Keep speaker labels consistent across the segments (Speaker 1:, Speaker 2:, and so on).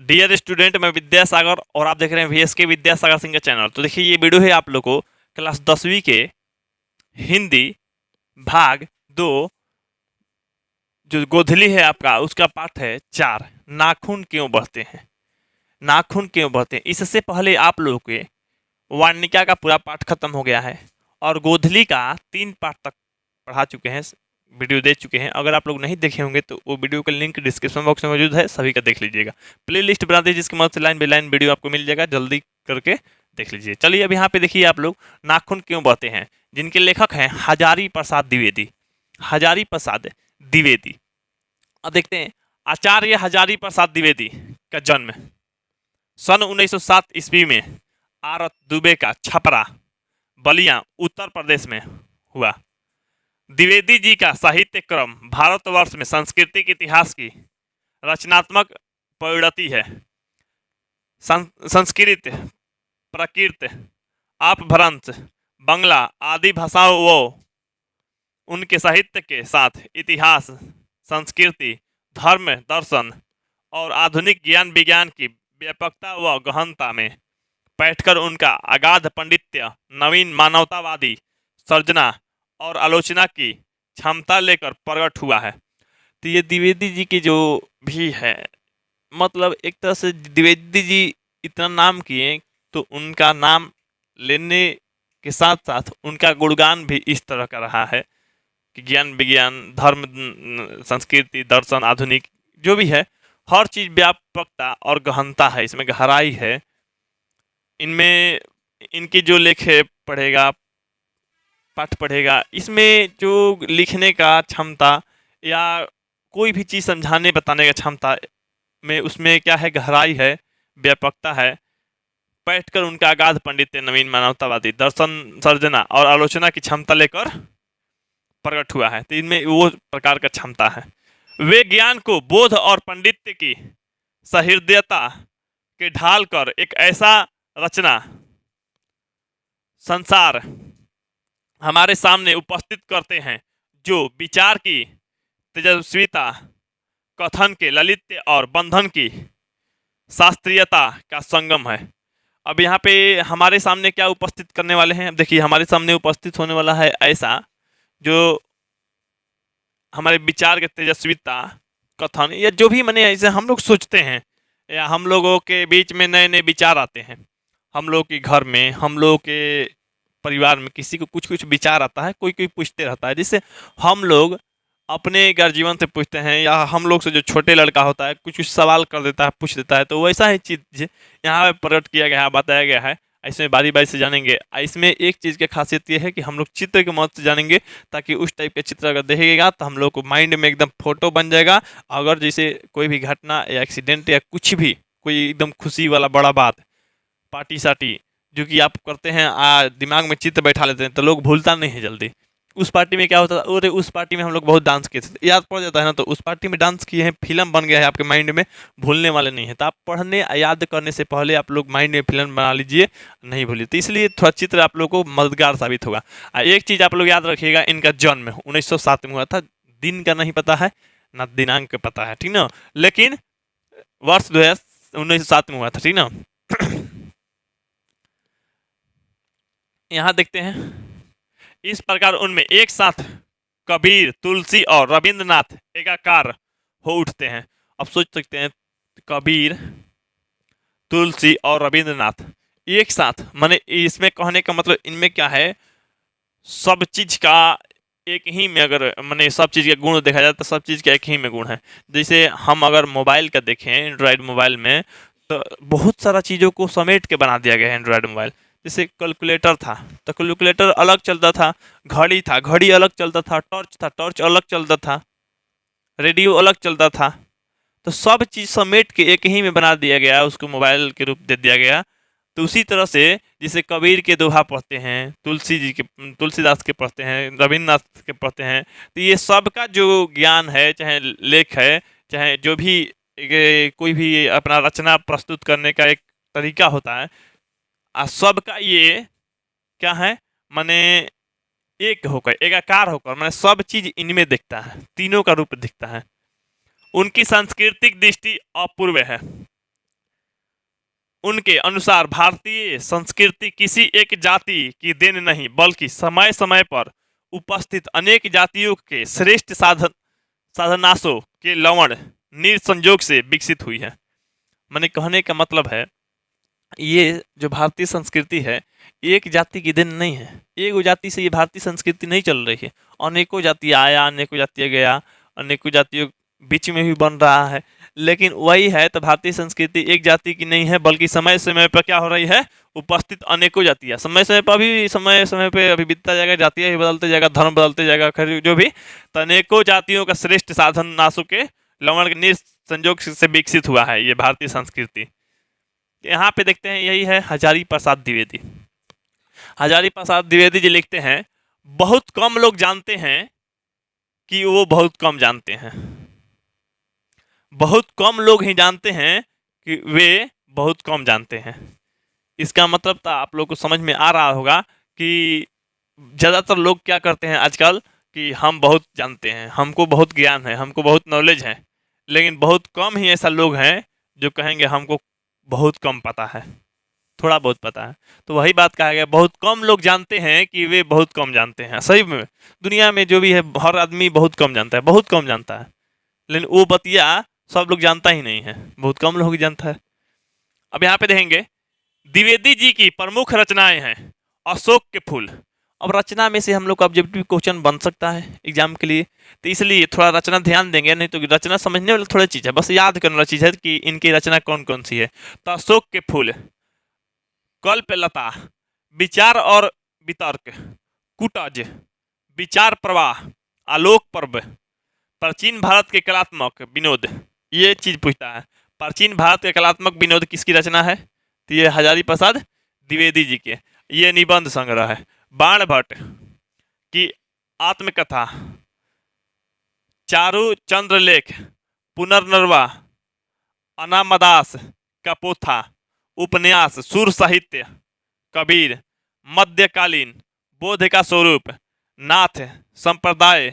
Speaker 1: Dear student, मैं विद्यासागर और आप देख रहे हैं वीएसके विद्यासागर सिंह का चैनल। तो देखिए, ये वीडियो है आप लोग को क्लास 10वीं के हिंदी भाग 2, जो गोधली है आपका, उसका पाठ है 4, नाखून क्यों बढ़ते हैं। नाखून क्यों बढ़ते हैं, इससे पहले आप लोगों के वार्णिका का पूरा पाठ खत्म हो गया है और गोधली का 3 पाठ तक पढ़ा चुके हैं, वीडियो दे चुके हैं। अगर आप लोग नहीं देखे होंगे तो वो वीडियो का लिंक डिस्क्रिप्शन बॉक्स में मौजूद है, सभी का देख लीजिएगा। प्ले लिस्ट बना दीजिए, जिसकी मदद से लाइन बाई लाइन वीडियो आपको मिल जाएगा, जल्दी करके देख लीजिए। चलिए, अब यहाँ पे देखिए आप लोग, नाखून क्यों बढ़ते हैं, जिनके लेखक हैं हजारी प्रसाद द्विवेदी। हजारी प्रसाद द्विवेदी। अब देखते हैं, आचार्य हजारी प्रसाद द्विवेदी का जन्म सन 1907 ईस्वी में आरत दुबे का छपरा बलिया उत्तर प्रदेश में हुआ। द्विवेदी जी का साहित्य क्रम भारतवर्ष में सांस्कृतिक इतिहास की रचनात्मक प्रवृत्ति है। संस्कृत, प्राकृत, अपभ्रंश, बंगला आदि भाषाओं व उनके साहित्य के साथ इतिहास, संस्कृति, धर्म, दर्शन और आधुनिक ज्ञान विज्ञान की व्यापकता व गहनता में बैठकर उनका अगाध पांडित्य, नवीन मानवतावादी सर्जना और आलोचना की क्षमता लेकर प्रकट हुआ है। तो ये द्विवेदी जी की जो भी है, मतलब एक तरह से द्विवेदी जी इतना नाम किए, तो उनका नाम लेने के साथ साथ उनका गुणगान भी इस तरह का रहा है कि ज्ञान विज्ञान, धर्म, संस्कृति, दर्शन, आधुनिक जो भी है, हर चीज़ व्यापकता और गहनता है, इसमें गहराई है। इनमें इनकी जो लेख पढ़ेगा, पाठ पढ़ेगा, इसमें जो लिखने का क्षमता या कोई भी चीज़ समझाने बताने का क्षमता में, उसमें क्या है, गहराई है, व्यापकता है। बैठकर उनका अगाध पांडित्य, नवीन मानवतावादी दर्शन, सर्जना और आलोचना की क्षमता लेकर प्रकट हुआ है। तो इनमें वो प्रकार का क्षमता है। वे ज्ञान को बोध और पांडित्य की सहृदयता के ढाल कर एक ऐसा रचना संसार हमारे सामने उपस्थित करते हैं जो विचार की तेजस्विता, कथन के ललित्य और बंधन की शास्त्रीयता का संगम है। अब यहाँ पे हमारे सामने क्या उपस्थित करने वाले हैं, अब देखिए, हमारे सामने उपस्थित होने वाला है ऐसा जो हमारे विचार के तेजस्विता, कथन, या जो भी माने ऐसे हम लोग सोचते हैं, या हम लोगों के बीच में नए नए विचार आते हैं, हम लोग के घर में, हम लोग के परिवार में किसी को कुछ कुछ विचार आता है, कोई कोई पूछते रहता है, जिससे हम लोग अपने गर्जीवन से पूछते हैं, या हम लोग से जो छोटे लड़का होता है कुछ कुछ सवाल कर देता है, पूछ देता है। तो वैसा ही चीज़ यहाँ पर प्रकट किया गया है, बताया गया है। इसमें बारी बारी से जानेंगे। इसमें एक चीज़ की खासियत ये है कि हम लोग चित्र की मदद से जानेंगे, ताकि उस टाइप के चित्र अगर देखेगा तो हम लोग को माइंड में एकदम फोटो बन जाएगा। अगर जैसे कोई भी घटना या एक्सीडेंट या कुछ भी, कोई एकदम खुशी वाला बड़ा बात, पार्टी सार्टी जो कि आप करते हैं, दिमाग में चित्र बैठा लेते हैं, तो लोग भूलता नहीं है जल्दी। उस पार्टी में क्या होता था, अरे उस पार्टी में हम लोग बहुत डांस किए थे, याद पड़ जाता है ना। तो उस पार्टी में डांस किए हैं, फिल्म बन गया है आपके माइंड में, भूलने वाले नहीं है। तो आप पढ़ने याद करने से पहले आप लोग माइंड में फिल्म बना लीजिए, नहीं भूलिए। तो इसलिए थोड़ा चित्र आप लोग को मददगार साबित होगा। एक चीज़ आप लोग याद रखिएगा, इनका जन्म 1907 में हुआ था। दिन का नहीं पता है, ना दिनांक पता है, ठीक ना, लेकिन वर्ष 1907 में हुआ था, ठीक ना। यहाँ देखते हैं, इस प्रकार उनमें एक साथ कबीर, तुलसी और रविंद्रनाथ एकाकार हो उठते हैं। अब सोच सकते हैं, कबीर, तुलसी और रविंद्रनाथ एक साथ, माने इसमें कहने का मतलब इनमें क्या है, सब चीज का एक ही में, अगर माने सब चीज़ के गुण देखा जाए तो सब चीज़ का एक ही में गुण है। जैसे हम अगर मोबाइल का देखें, एंड्रॉयड मोबाइल में, तो बहुत सारा चीज़ों को समेट के बना दिया गया है एंड्रॉयड मोबाइल। जैसे कैलकुलेटर था तो कैलकुलेटर अलग चलता था, घड़ी था, घड़ी अलग चलता था, टॉर्च था, टॉर्च अलग चलता था, रेडियो अलग चलता था। तो सब चीज़ समेट के एक ही में बना दिया गया, उसको मोबाइल के रूप दे दिया गया। तो उसी तरह से जिसे कबीर के दोहा पढ़ते हैं, तुलसी जी के, तुलसीदास के पढ़ते हैं, रविन्द्रनाथ के पढ़ते हैं, तो ये सबका जो ज्ञान है, चाहे लेख है, चाहे जो भी कोई भी अपना रचना प्रस्तुत करने का एक तरीका होता है, सबका ये क्या है, माने एक होकर, एकाकार होकर, माने सब चीज इनमें दिखता है, तीनों का रूप दिखता है। उनकी सांस्कृतिक दृष्टि अपूर्व है। उनके अनुसार भारतीय संस्कृति किसी एक जाति की देन नहीं बल्कि समय समय पर उपस्थित अनेक जातियों के श्रेष्ठ साधनासों के लवण निसंजोग से विकसित हुई है। मैंने कहने का मतलब है, ये जो भारतीय संस्कृति है एक जाति की देन नहीं है। एक जाति से ये भारतीय संस्कृति नहीं चल रही है। अनेकों जाति आया, अनेकों जातियाँ गया, अनेकों जातियों बीच में भी बन रहा है, लेकिन वही है। तो भारतीय संस्कृति एक जाति की नहीं है बल्कि समय समय पर क्या हो रही है, उपस्थित अनेकों जातियाँ। समय समय पर भी समय समय पे अभी बीतता जाएगा, जातियाँ भी बदलते जाएगा, धर्म बदलते जाएगा, खैर जो भी, तो अनेकों जातियों का श्रेष्ठ साधन नासों के लवण निसंजोग से विकसित हुआ है ये भारतीय संस्कृति। यहाँ पे देखते हैं, यही है हजारी प्रसाद द्विवेदी। हजारी प्रसाद द्विवेदी जी लिखते हैं, बहुत कम लोग जानते हैं कि वो बहुत कम जानते हैं। बहुत कम लोग ही जानते हैं कि वे बहुत कम जानते हैं। इसका मतलब तो आप लोग को समझ में आ रहा होगा कि ज़्यादातर लोग क्या करते हैं आजकल कि हम बहुत जानते हैं, हमको बहुत ज्ञान है, हमको बहुत नॉलेज है, लेकिन बहुत कम ही ऐसा लोग हैं जो कहेंगे हमको बहुत कम पता है, थोड़ा बहुत पता है। तो वही बात कहा गया, बहुत कम लोग जानते हैं कि वे बहुत कम जानते हैं। सही में दुनिया में जो भी है हर आदमी बहुत कम जानता है, बहुत कम जानता है, लेकिन वो बतिया सब लोग जानता ही नहीं है, बहुत कम लोग ही जानता है। अब यहाँ पे देखेंगे द्विवेदी जी की प्रमुख रचनाएं हैं अशोक के फूल। अब रचना में से हम लोग का ऑब्जेक्टिव क्वेश्चन बन सकता है एग्जाम के लिए, तो इसलिए थोड़ा रचना ध्यान देंगे, नहीं तो रचना समझने वाला थोड़ा चीज़ है, बस याद करने वाला चीज़ है कि इनकी रचना कौन कौन सी है। तो अशोक के फूल, कल्पलता, विचार और वितर्क, कुटज, विचार प्रवाह, आलोक पर्व, प्राचीन भारत के कलात्मक विनोद। ये चीज पूछता है, प्राचीन भारत के कलात्मक विनोद किसकी रचना है, तो ये हजारी प्रसाद द्विवेदी जी के। ये निबंध संग्रह है। बाण भट्ट की आत्मकथा, चारु चंद्रलेख, पुनर्नरवा, अनामदास का पोथा, उपन्यास, सुर साहित्य, कबीर, मध्यकालीन, बोध का स्वरूप, नाथ संप्रदाय,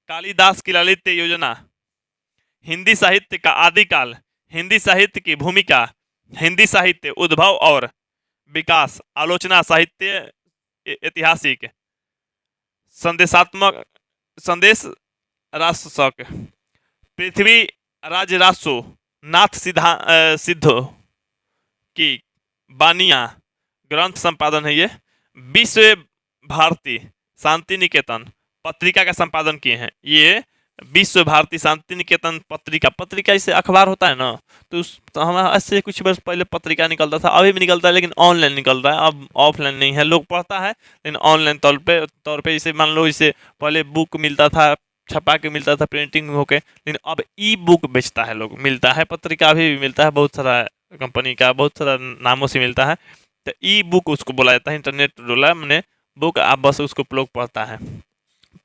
Speaker 1: कालिदास की ललित योजना, हिंदी साहित्य का आदिकाल, हिंदी साहित्य की भूमिका, हिंदी साहित्य उद्भव और विकास, आलोचना साहित्य ऐतिहासिक, संदेशात्मक, संदेश राशक, पृथ्वी राज रासो, नाथ सिद्धो की बानिया ग्रंथ संपादन है ये। विश्व भारती शांति निकेतन पत्रिका का संपादन किए हैं ये। विश्व भारती शांति निकेतन पत्रिका इसे अखबार होता है ना, तो हमारा इससे कुछ वर्ष पहले पत्रिका निकलता था, अभी भी निकलता है लेकिन ऑनलाइन निकल रहा है, अब ऑफलाइन नहीं है। लोग पढ़ता है लेकिन ऑनलाइन तौर पे इसे मान लो, इसे पहले बुक मिलता था, छपा के मिलता था प्रिंटिंग होके, लेकिन अब ई बुक बेचता है लोग, मिलता है पत्रिका अभी भी मिलता है, बहुत सारा कंपनी का बहुत सारा नामों से मिलता है। तो ई बुक उसको बोला जाता है, इंटरनेट डोला मैंने बुक, आप बस उसको लोग पढ़ता है,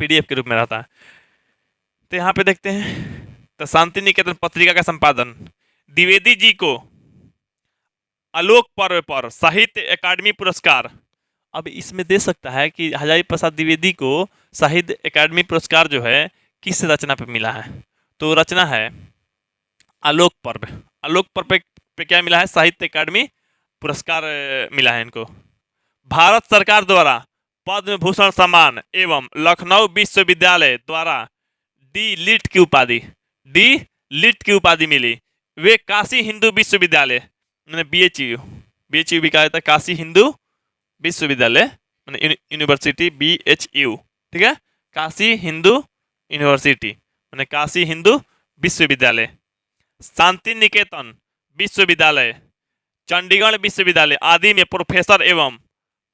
Speaker 1: PDF के रूप में रहता है। तो यहाँ पे देखते हैं, तो शांति निकेतन पत्रिका का संपादन, द्विवेदी जी को आलोक पर्व पर साहित्य अकादमी पुरस्कार। अब इसमें दे सकता है कि हजारी प्रसाद द्विवेदी को साहित्य अकादमी पुरस्कार जो है किस रचना पे मिला है, तो रचना है आलोक पर्व। आलोक पर्व पे क्या मिला है, साहित्य अकादमी पुरस्कार मिला है इनको। भारत सरकार द्वारा पद्म भूषण सम्मान एवं लखनऊ विश्वविद्यालय द्वारा डी लिट की उपाधि मिली। वे काशी हिंदू विश्वविद्यालय मैंने BHU भी कहा जाता है, काशी हिंदू विश्वविद्यालय मैंने यूनिवर्सिटी BHU, ठीक है, काशी हिंदू यूनिवर्सिटी मैंने काशी हिंदू विश्वविद्यालय, शांति निकेतन विश्वविद्यालय, चंडीगढ़ विश्वविद्यालय आदि में प्रोफेसर एवं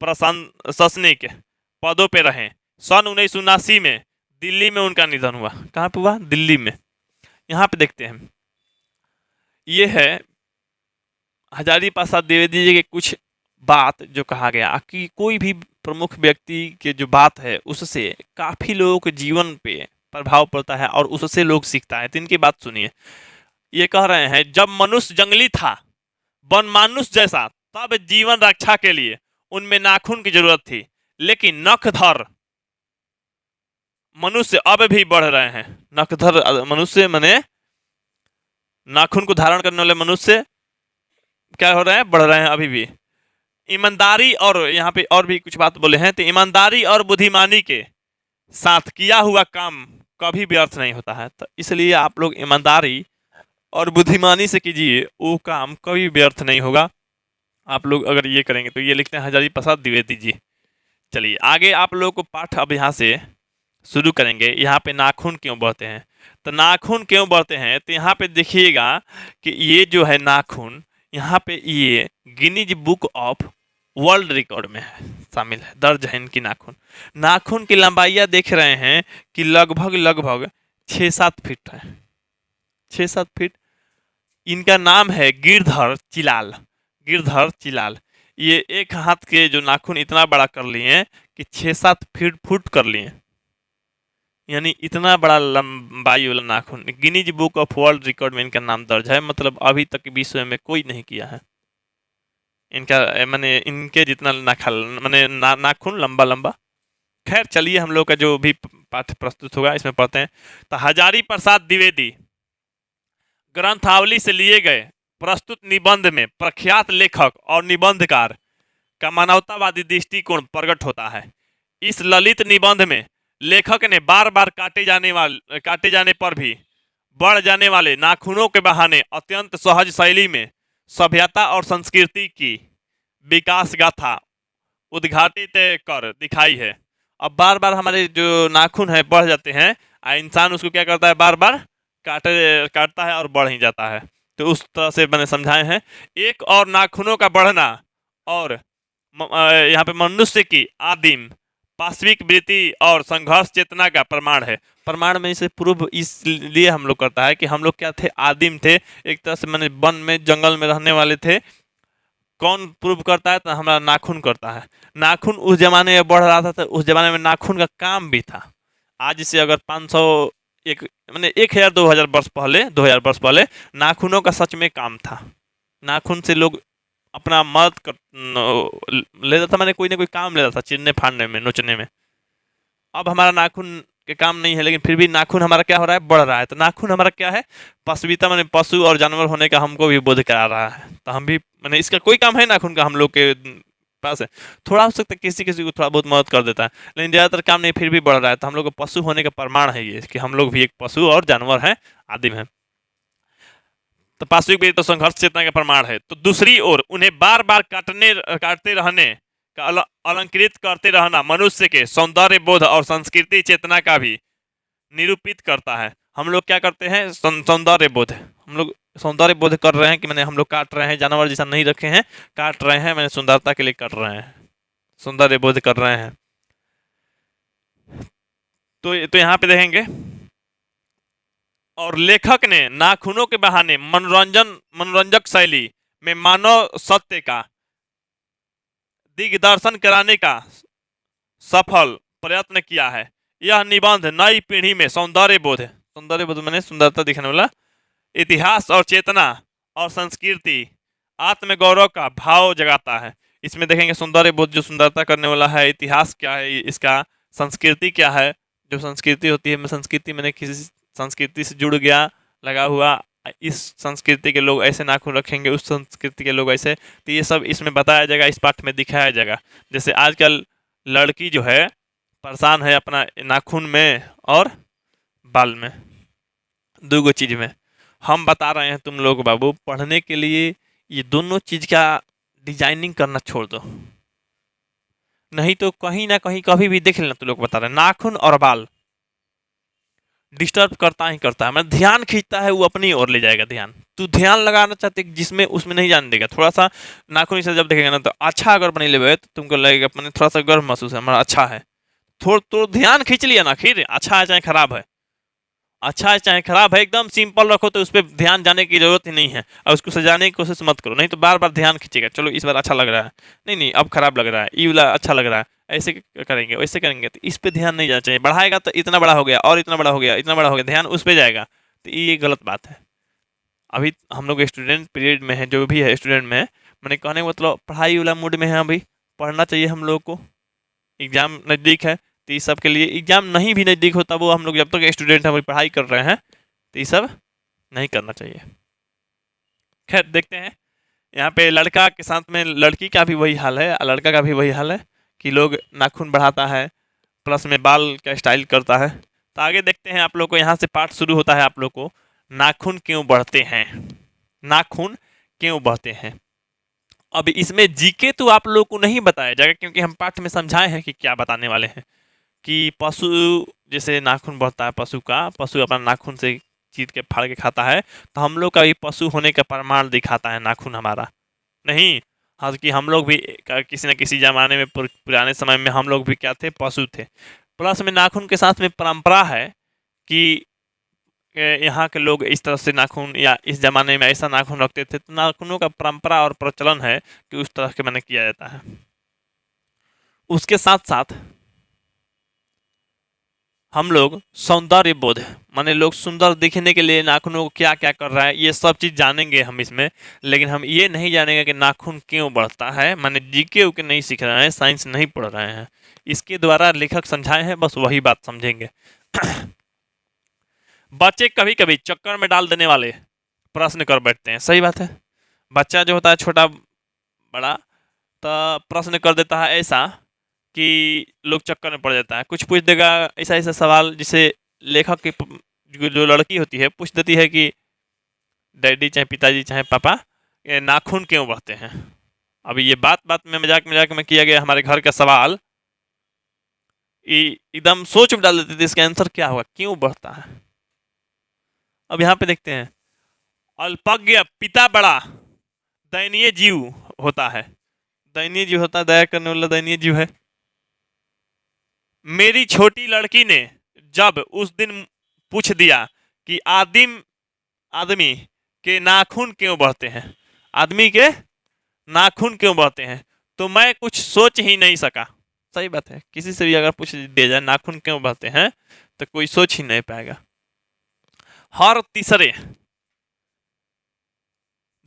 Speaker 1: प्रशासनिक पदों पे रहे। सन 1979 में दिल्ली में उनका निधन हुआ। कहाँ पे हुआ, दिल्ली में। यहाँ पे देखते हैं, ये है हजारी प्रसाद द्विवेदी जी के कुछ बात जो कहा गया कि कोई भी प्रमुख व्यक्ति के जो बात है उससे काफी लोगों के जीवन पे प्रभाव पड़ता है और उससे लोग सीखता है। तो इनकी बात सुनिए, ये कह रहे हैं, जब मनुष्य जंगली था, वन मानुष जैसा, तब जीवन रक्षा के लिए उनमें नाखून की जरूरत थी, लेकिन नखधर मनुष्य अब भी बढ़ रहे हैं। नखधर मनुष्य माने नाखून को धारण करने वाले मनुष्य क्या हो रहे हैं, बढ़ रहे हैं अभी भी। ईमानदारी, और यहाँ पे और भी कुछ बात बोले हैं, तो ईमानदारी और बुद्धिमानी के साथ किया हुआ काम कभी व्यर्थ नहीं होता है। तो इसलिए आप लोग ईमानदारी और बुद्धिमानी से कीजिए, वो काम कभी व्यर्थ नहीं होगा। आप लोग अगर ये करेंगे तो। ये लिखते हैं हजारी प्रसाद द्विवेदी जी। चलिए आगे आप लोगों को पाठ अब यहाँ से शुरू करेंगे। यहाँ पे नाखून क्यों बढ़ते हैं, तो नाखून क्यों बढ़ते हैं, तो यहाँ पे देखिएगा कि ये जो है नाखून, यहाँ पे ये Guinness book of world record में है, शामिल है, दर्ज है इनकी नाखून। नाखून की लंबाइयाँ देख रहे हैं कि लगभग लगभग 6-7 फीट है, 6-7 फीट। इनका नाम है गिरधर चिलाल, गिरधर चिलाल। ये एक हाथ के जो नाखून इतना बड़ा कर लिए हैं कि 6-7 फुट कर लिए, यानी इतना बड़ा लंबाई वाला नाखून। Guinness book of world record में इनका नाम दर्ज है, मतलब अभी तक विश्व में कोई नहीं किया है इनका, माने इनके जितना नाखून लंबा लंबा। खैर चलिए हम लोग का जो भी पाठ प्रस्तुत होगा इसमें पढ़ते हैं। तो हजारी प्रसाद द्विवेदी ग्रंथावली से लिए गए प्रस्तुत निबंध में प्रख्यात लेखक और निबंधकार का मानवतावादी दृष्टिकोण प्रकट होता है। इस ललित निबंध में लेखक ने बार बार काटे जाने पर भी बढ़ जाने वाले नाखूनों के बहाने अत्यंत सहज शैली में सभ्यता और संस्कृति की विकास गाथा उद्घाटित कर दिखाई है। अब बार बार हमारे जो नाखून है बढ़ जाते हैं, इंसान उसको क्या करता है, बार बार काटता है और बढ़ ही जाता है। तो उस तरह से मैंने समझाए हैं। एक और नाखूनों का बढ़ना और यहाँ पे मनुष्य की आदिम पाश्विक वृत्ति और संघर्ष चेतना का प्रमाण है। प्रमाण में इसे प्रूव इसलिए हम लोग करता है कि हम लोग क्या थे, आदिम थे, एक तरह से मैंने वन में जंगल में रहने वाले थे। कौन प्रूव करता है, तो हमारा नाखून करता है। नाखून उस जमाने में बढ़ रहा था, तो उस जमाने में नाखून का काम भी था। आज से अगर 500 एक मैंने 1000-2000 वर्ष पहले, 2000 वर्ष पहले नाखूनों का सच में काम था। नाखून से लोग अपना मदद लेता था, मैंने कोई ना कोई काम लेता था, चीरने फाड़ने में, नोचने में। अब हमारा नाखून के काम नहीं है, लेकिन फिर भी नाखून हमारा क्या हो रहा है, बढ़ रहा है। तो नाखून हमारा क्या है, पशुविता मैंने पशु और जानवर होने का हमको भी बोध करा रहा है। तो हम भी मैंने इसका कोई काम है नाखून का हम लोग के पास है। थोड़ा हो सकता है किसी किसी को थोड़ा बहुत मदद कर देता है, लेकिन ज़्यादातर काम नहीं, फिर भी बढ़ रहा है। तो हम लोग को पशु होने का प्रमाण है ये, कि हम लोग भी एक पशु और जानवर हैं, आदिम हैं। तो पाश्विक भी तो संघर्ष चेतना का प्रमाण है। तो दूसरी ओर उन्हें बार बार काटते रहने का अलंकृत करते रहना मनुष्य के सौंदर्य बोध और संस्कृति चेतना का भी निरूपित करता है। हम लोग क्या करते हैं, सौंदर्य बोध, हम लोग सौंदर्य बोध कर रहे हैं कि मैंने हम लोग काट रहे हैं, जानवर जैसा नहीं रखे हैं, काट रहे हैं, मैंने सुंदरता के लिए काट रहे हैं, सौंदर्य बोध कर रहे हैं। तो यहाँ पे देखेंगे, और लेखक ने नाखूनों के बहाने मनोरंजक शैली में मानव सत्य का दिग्दर्शन कराने का सफल प्रयत्न किया है। यह निबंध नई पीढ़ी में सौंदर्य बोध मैंने सुंदरता दिखाने वाला, इतिहास और चेतना और संस्कृति आत्मगौरव का भाव जगाता है। इसमें देखेंगे सौंदर्य बोध जो सुंदरता करने वाला है, इतिहास क्या है इसका, संस्कृति क्या है, जो संस्कृति होती है, मैं संस्कृति मैंने किसी संस्कृति से जुड़ गया, लगा हुआ, इस संस्कृति के लोग ऐसे नाखून रखेंगे, उस संस्कृति के लोग ऐसे। तो ये सब इसमें बताया जाएगा, इस पाठ में दिखाया जाएगा। जैसे आजकल लड़की जो है परेशान है अपना नाखून में और बाल में, दो चीज में। हम बता रहे हैं तुम लोग बाबू पढ़ने के लिए ये दोनों चीज का डिजाइनिंग करना छोड़ दो, नहीं तो कहीं ना कहीं कभी भी देख लेना। तुम लोग बता रहे हैं नाखून और बाल डिस्टर्ब करता ही करता है, मतलब ध्यान खींचता है, वो अपनी ओर ले जाएगा ध्यान। तू ध्यान लगाना चाहते जिसमें उसमें नहीं जाने देगा। थोड़ा सा नाखून से जब देखेगा ना, तो अच्छा अगर बनी ले तो तुमको लगेगा अपने थोड़ा सा गर्व महसूस है, हमारा अच्छा है, थोड़ा ध्यान खींच लिया ना, फिर अच्छा है चाहे खराब है, अच्छा है चाहे खराब है, एकदम सिंपल रखो, तो उस पर ध्यान जाने की जरूरत ही नहीं है। और उसको सजाने की कोशिश मत करो, नहीं तो बार बार ध्यान खींचेगा। चलो इस बार अच्छा लग रहा है, नहीं अब खराब लग रहा है, ये वाला अच्छा लग रहा है, ऐसे करेंगे वैसे करेंगे, तो इस पे ध्यान नहीं जाना चाहिए। बढ़ाएगा तो इतना बड़ा हो गया और इतना बड़ा हो गया, इतना बड़ा हो गया, ध्यान उस पर जाएगा, तो ये गलत बात है। अभी हम लोग स्टूडेंट पीरियड में है, जो भी है स्टूडेंट में, मैंने कहने का मतलब पढ़ाई वाला मूड में है, अभी पढ़ना चाहिए हम लोग को। एग्जाम नज़दीक है, तो ये सब के लिए एग्जाम नहीं भी नज़दीक होता, वो हम लोग जब तक स्टूडेंट हम पढ़ाई कर रहे हैं, तो ये सब नहीं करना चाहिए। खैर देखते हैं यहाँ पे लड़का के साथ में लड़की का भी वही हाल है, लड़का का भी वही हाल है कि लोग नाखून बढ़ाता है, प्लस में बाल का स्टाइल करता है। तो आगे देखते हैं आप लोग को, यहाँ से पाठ शुरू होता है आप लोग को, नाखून क्यों बढ़ते हैं, नाखून क्यों बढ़ते हैं। अब इसमें जीके तो आप लोग को नहीं बताया जाएगा, क्योंकि हम पाठ में समझाए हैं कि क्या बताने वाले हैं कि पशु जैसे नाखून बढ़ता है पशु का, पशु अपना नाखून से चीर के फाड़ के खाता है, तो हम लोग का भी पशु होने का प्रमाण दिखाता है नाखून हमारा, नहीं। हाँ, कि हम लोग भी किसी न किसी जमाने में पुराने समय में हम लोग भी क्या थे, पशु थे। प्लस में नाखून के साथ में परंपरा है कि यहाँ के लोग इस तरह से नाखून, या इस जमाने में ऐसा नाखून रखते थे, तो नाखूनों का परंपरा और प्रचलन है कि उस तरह के मैंने किया जाता है। उसके साथ साथ हम लोग सौंदर्य बोध, माने लोग सुंदर दिखने के लिए नाखूनों को क्या क्या कर रहा है, ये सब चीज़ जानेंगे हम इसमें। लेकिन हम ये नहीं जानेंगे कि नाखून क्यों बढ़ता है, माने जीके उके नहीं सीख रहे हैं, साइंस नहीं पढ़ रहे हैं, इसके द्वारा लेखक समझाए हैं, बस वही बात समझेंगे। बच्चे कभी कभी चक्कर में डाल देने वाले प्रश्न कर बैठते हैं, सही बात है। बच्चा जो होता है छोटा बड़ा, तो प्रश्न कर देता है ऐसा कि लोग चक्कर में पड़ जाता है। कुछ पूछ देगा ऐसा ऐसा सवाल, जिसे लेखक की जो लड़की होती है पूछ देती है कि डैडी चाहे पिताजी चाहे पापा, ये नाखून क्यों बढ़ते हैं। अब ये बात बात में मजाक मजाक में किया गया हमारे घर का सवाल, एकदम सोच में डाल देते थे इसका आंसर क्या होगा, क्यों बढ़ता है। अब यहाँ पे देखते हैं, अल्पज्ञ पिता बड़ा दयनीय जीव होता है, दयनीय जीव होता है, दया करने वाला दयनीय जीव है। मेरी छोटी लड़की ने जब उस दिन पूछ दिया कि आदमी के नाखून क्यों बढ़ते हैं, आदमी के नाखून क्यों बढ़ते हैं, तो मैं कुछ सोच ही नहीं सका। सही बात है, किसी से भी अगर पूछ दिया जाए नाखून क्यों बढ़ते हैं तो कोई सोच ही नहीं पाएगा। हर तीसरे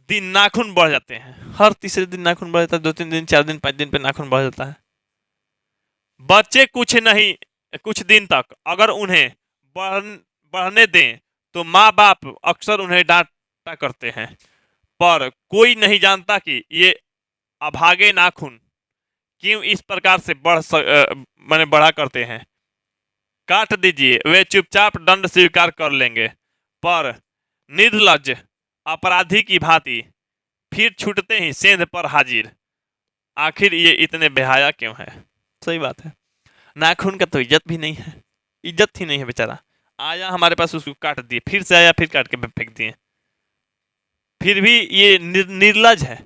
Speaker 1: दिन नाखून बढ़ जाते हैं, हर तीसरे दिन नाखून बढ़ जाता है, 2-3 दिन 4 दिन 5 दिन पे नाखून बढ़ जाता है। बच्चे कुछ दिन तक अगर उन्हें बढ़ने दें तो माँ बाप अक्सर उन्हें डांटा करते हैं, पर कोई नहीं जानता कि ये अभागे नाखून क्यों इस प्रकार से माने बढ़ा करते हैं। काट दीजिए, वे चुपचाप दंड स्वीकार कर लेंगे, पर निर्लज्ज अपराधी की भांति फिर छूटते ही सेंध पर हाजिर। आखिर ये इतने बेहाया क्यों है। सही बात है, नाखून का तो इज्जत भी नहीं है, इज्जत ही नहीं है बेचारा। आया हमारे पास, उसको काट दिए, फिर से आया फिर काट के फेंक दिए, फिर भी ये निर्लज है।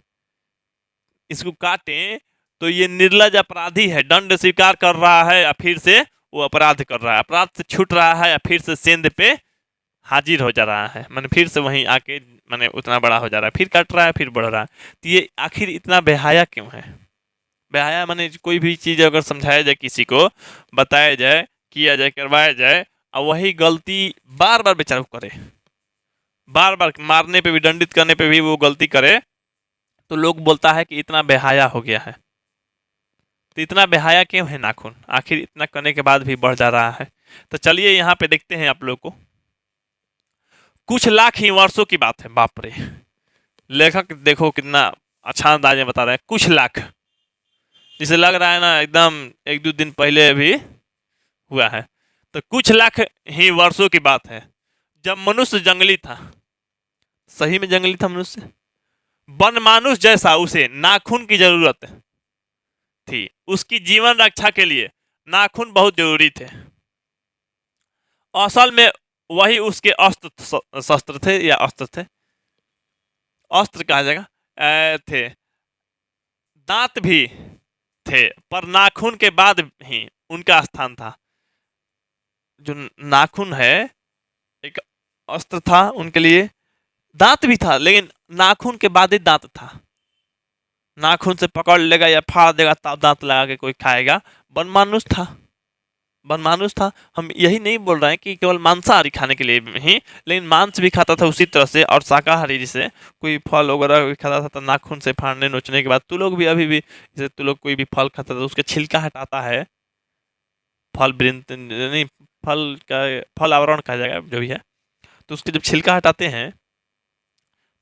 Speaker 1: इसको काटें तो ये निर्लज अपराधी है, दंड स्वीकार कर रहा है या फिर से वो अपराध कर रहा है, अपराध से छूट रहा है या फिर से सेंध पे हाजिर हो जा रहा है, मैंने फिर से वहीं आके मैंने उतना बड़ा हो जा रहा है, फिर काट रहा है फिर बढ़ रहा है। तो ये आखिर इतना बेहाया क्यों है। बेहाया माने कोई भी चीज़ अगर समझाया जाए, किसी को बताया जाए, किया जाए, करवाया जाए, और वही गलती बार बार बेचारा करे, बार बार मारने पे भी, दंडित करने पे भी वो गलती करे, तो लोग बोलता है कि इतना बेहाया हो गया है। तो इतना बेहाया क्यों है नाखून, आखिर इतना करने के बाद भी बढ़ जा रहा है। तो चलिए यहाँ पे देखते हैं आप लोग को, कुछ लाख ही वर्षों की बात है। बाप रे, लेखक देखो कितना अच्छा अंदाज में बता रहे हैं, कुछ लाख, जिसे लग रहा है ना एकदम 1-2 दिन पहले भी हुआ है। तो कुछ लाख ही वर्षों की बात है, जब मनुष्य जंगली था, सही में जंगली था मनुष्य, वन मानुष जैसा उसे नाखून की जरूरत थी, उसकी जीवन रक्षा के लिए नाखून बहुत जरूरी थे। असल में वही उसके अस्त्र शस्त्र थे, या अस्त्र थे, अस्त्र कहा जाएगा, थे। दांत भी थे, पर नाखून के बाद ही उनका स्थान था। जो नाखून है एक अस्त्र था उनके लिए, दांत भी था, लेकिन नाखून के बाद ही दांत था। नाखून से पकड़ लेगा या फाड़ देगा तब दांत लगा के कोई खाएगा, वनमानुष था, वनमानुष था। हम यही नहीं बोल रहे हैं कि केवल मांसाहारी खाने के लिए ही, लेकिन मांस भी खाता था उसी तरह से, और शाकाहारी जैसे कोई फल वगैरह भी खाता था, तो नाखून से फाड़ने नोचने के बाद, तू लोग भी अभी भी जैसे तू लोग कोई भी फल खाता था उसके छिलका हटाता है, फल वृंत नहीं, फल का फल आवरण कहा जाएगा जो भी है, तो उसके जब छिलका हटाते हैं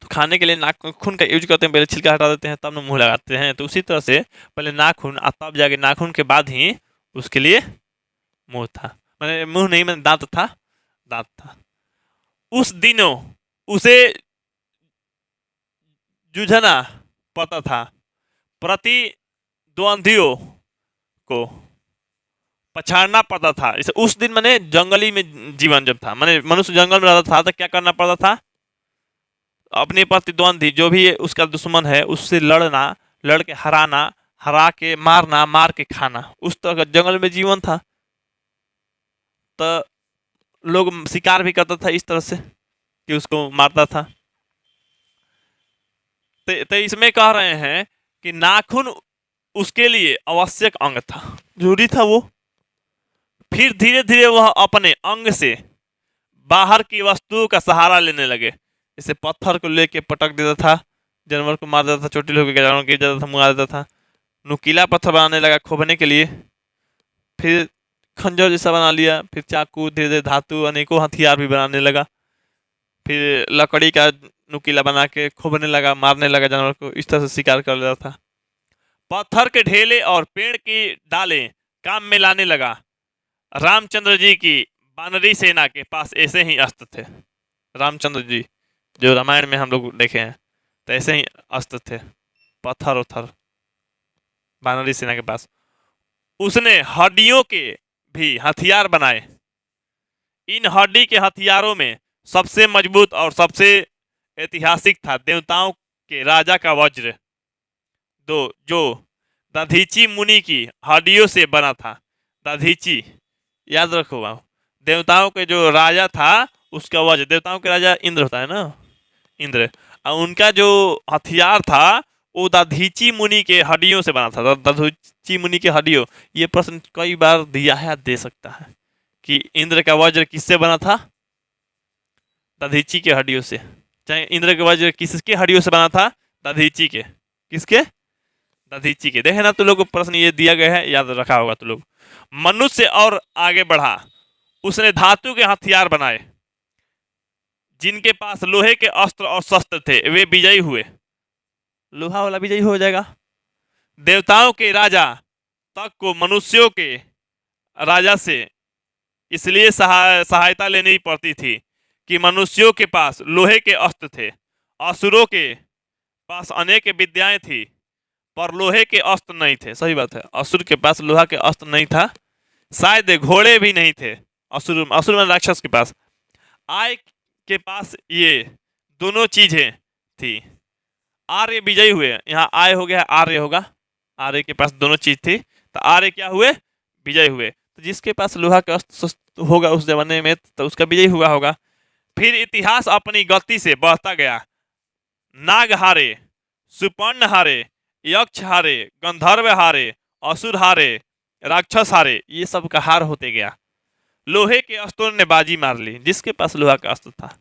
Speaker 1: तो खाने के लिए नाखून का यूज करते हैं, पहले छिलका हटा देते हैं तब ना मुंह लगाते हैं। तो उसी तरह से पहले नाखून और तब जाके नाखून के बाद ही उसके लिए मुंह था, मैंने मुंह नहीं, मैंने दांत था, दांत था। उस दिनों उसे जूझना पता था, प्रतिद्वंदियों को पछाड़ना पड़ता था। इसे उस दिन मैंने जंगली में जीवन जब था, मैंने मनुष्य जंगल में रहता था तो क्या करना पड़ता था, अपने प्रतिद्वंदी जो भी उसका दुश्मन है उससे लड़ना, लड़ के हराना, हरा के मारना, मार के खाना, उस तरह का जंगल में जीवन था। तो लोग शिकार भी करता था इस तरह से कि उसको मारता था। तो इसमें कह रहे हैं कि नाखून उसके लिए आवश्यक अंग था, जरूरी था वो। फिर धीरे धीरे वह अपने अंग से बाहर की वस्तुओं का सहारा लेने लगे, जैसे पत्थर को लेके पटक देता था, जानवर को मार देता था, चोटिल होकर जानवर गिर जाता था, मुआ देता था। नुकीला पत्थर बनाने लगा खोबने के लिए, फिर खंजर जैसा बना लिया, फिर चाकू, धीरे धीरे धातु अनेकों हथियार भी बनाने लगा, फिर लकड़ी का नुकीला बना के खोबने लगा, मारने लगा जानवर को, इस तरह से शिकार कर लेता था। पत्थर के ढेले और पेड़ की डालें काम में लाने लगा। रामचंद्र जी की वानरी सेना के पास ऐसे ही अस्त्र थे। रामचंद्र जी जो रामायण में हम लोग देखे हैं, तो ऐसे ही अस्त्र थे, पत्थर उथर वानरी सेना के पास। उसने हड्डियों के भी हथियार बनाए। इन हड्डी के हथियारों में सबसे मजबूत और सबसे ऐतिहासिक था देवताओं के राजा का वज्र, जो दधीची मुनि की हड्डियों से बना था। दधीची याद रखो, देवताओं के जो राजा था उसका वज्र, देवताओं के राजा इंद्र होता है ना, इंद्र, और उनका जो हथियार था वो दधीची मुनि के हड्डियों से बना था। दधीची मुनि के हड्डियों, ये प्रश्न कई बार दिया है, दे सकता है कि इंद्र का वज्र किससे बना था, दधीची के हड्डियों से। चाहे इंद्र का वज्र किसके हड्डियों से बना था, दधीची के। किसके, दधीची के। देखे ना तो लोग प्रश्न ये दिया गया है, याद रखा होगा तो लोग। मनुष्य और आगे बढ़ा, उसने धातु के हथियार बनाए। जिनके पास लोहे के अस्त्र और शस्त्र थे वे विजयी हुए। लोहा वाला विजयी हो जाएगा। देवताओं के राजा तक को मनुष्यों के राजा से इसलिए सहायता लेनी पड़ती थी कि मनुष्यों के पास लोहे के अस्त्र थे। असुरों के पास अनेक विद्याएं थी पर लोहे के अस्त्र नहीं थे। सही बात है, असुर के पास लोहा के अस्त्र नहीं था, शायद घोड़े भी नहीं थे। असुर में राक्षस के पास, आय के पास ये दोनों चीजें थी। आर्य विजयी हुए, यहाँ आय हो गया, आर्य होगा, आर्य के पास दोनों चीज थी, तो आर्य क्या हुए, विजय हुए। तो जिसके पास लोहा का अस्त्र होगा उस जमाने में तो उसका विजय हुआ होगा। फिर इतिहास अपनी गति से बढ़ता गया। नाग हारे, सुपर्ण हारे, यक्ष हारे, गंधर्व हारे, असुर हारे, राक्षस हारे, ये सब का हार होते गया। लोहे के अस्त्रों ने बाजी मार ली जिसके पास लोहा का अस्त्र था।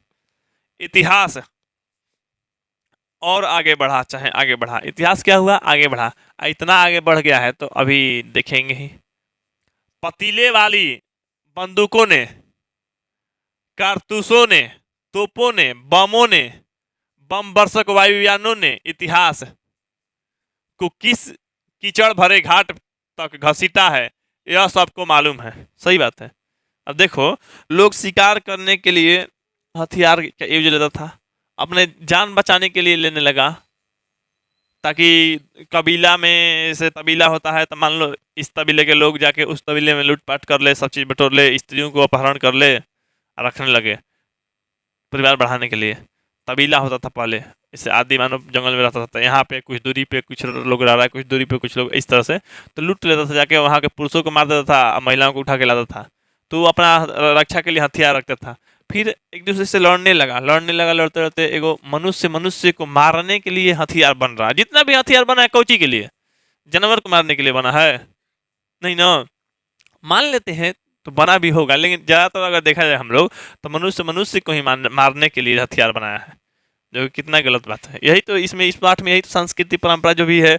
Speaker 1: इतिहास और आगे बढ़ा, चाहे आगे बढ़ा, इतिहास क्या हुआ, आगे बढ़ा। इतना आगे बढ़ गया है तो अभी देखेंगे ही। पतीले वाली बंदूकों ने, कारतूसों ने, तोपों ने, बमों ने, बम वर्षक वायुयानों ने इतिहास को किस कीचड़ भरे घाट तक घसीटा है, यह सबको मालूम है। सही बात है। अब देखो, लोग शिकार करने के लिए हथियार का यूज लेता था, अपने जान बचाने के लिए लेने लगा, ताकि कबीला में से तबीला होता है तो मान लो इस तबीले के लोग जाके उस तबीले में लूटपाट कर ले, सब चीज़ बटोर ले, स्त्रियों को अपहरण कर ले, रखने लगे परिवार बढ़ाने के लिए। तबीला होता था पहले, इससे आदि मानव जंगल में रहता था, यहाँ पे कुछ दूरी पे कुछ लोग रह रहा है, कुछ दूरी पे कुछ लोग, इस तरह से तो लूट लेता था, जाके वहाँ के पुरुषों को मार देता था, महिलाओं को उठा के लाता था। तो वो अपना रक्षा के लिए हथियार रखता था। फिर एक दूसरे से लड़ने लगा, लड़ते लड़ते एगो मनुष्य को मारने के लिए हथियार बन रहा है। जितना भी हथियार बना है कौची के लिए, जानवर को मारने के लिए बना है नहीं ना, मान लेते हैं तो बना भी होगा, लेकिन ज़्यादातर अगर देखा जाए हम लोग तो मनुष्य को ही मारने के लिए हथियार बनाया है, जो कितना गलत बात है। यही तो इसमें, इस पाठ में यही तो संस्कृति परंपरा जो भी है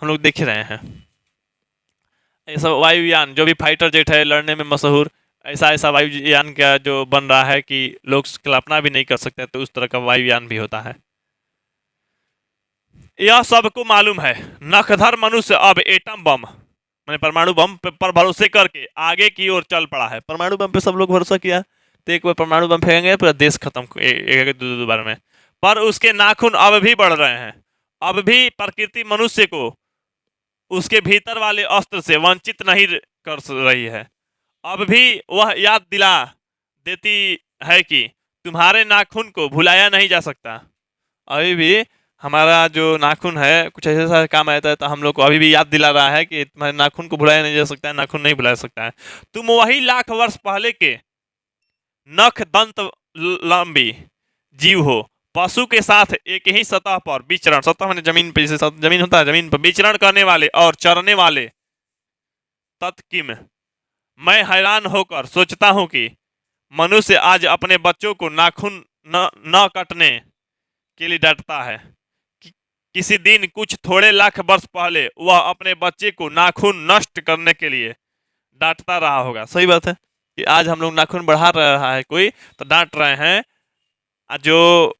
Speaker 1: हम लोग देख रहे हैं। ये सब वायुयान, जो भी फाइटर जेट है लड़ने में मशहूर, ऐसा ऐसा वायुयान का जो बन रहा है कि लोग कल्पना भी नहीं कर सकते, तो उस तरह का वायुयान भी होता है। यह सबको मालूम है। नखधर मनुष्य अब एटम बम मैंने परमाणु बम पर भरोसे करके आगे की ओर चल पड़ा है। परमाणु बम पे सब लोग भरोसा किया, तो एक बार परमाणु बम फेंकेंगे पूरा देश खत्म, एक एक दो दो बार में। पर उसके नाखून अब भी बढ़ रहे हैं। अब भी प्रकृति मनुष्य को उसके भीतर वाले अस्त्र से वंचित नहीं कर रही है। अब भी वह याद दिला देती है कि तुम्हारे नाखून को भुलाया नहीं जा सकता। अभी भी हमारा जो नाखून है कुछ ऐसा ऐसा काम आता है, तो हम लोग को अभी भी याद दिला रहा है कि तुम्हारे नाखून को भुलाया नहीं जा सकता है, नाखून नहीं भुला सकता है। तुम वही लाख वर्ष पहले के नख दंत लंबी जीव हो, पशु के साथ एक ही सतह पर विचरण, सतह मैंने जमीन पे, जैसे जमीन होता है, जमीन पर विचरण करने वाले और चरने वाले तत्किम। मैं हैरान होकर सोचता हूं कि मनुष्य आज अपने बच्चों को नाखून न कटने के लिए डांटता है। किसी दिन कुछ थोड़े लाख वर्ष पहले वह अपने बच्चे को नाखून नष्ट करने के लिए डांटता रहा होगा। सही बात है कि आज हम लोग नाखून बढ़ा रहा है कोई, तो डांट रहे हैं। जो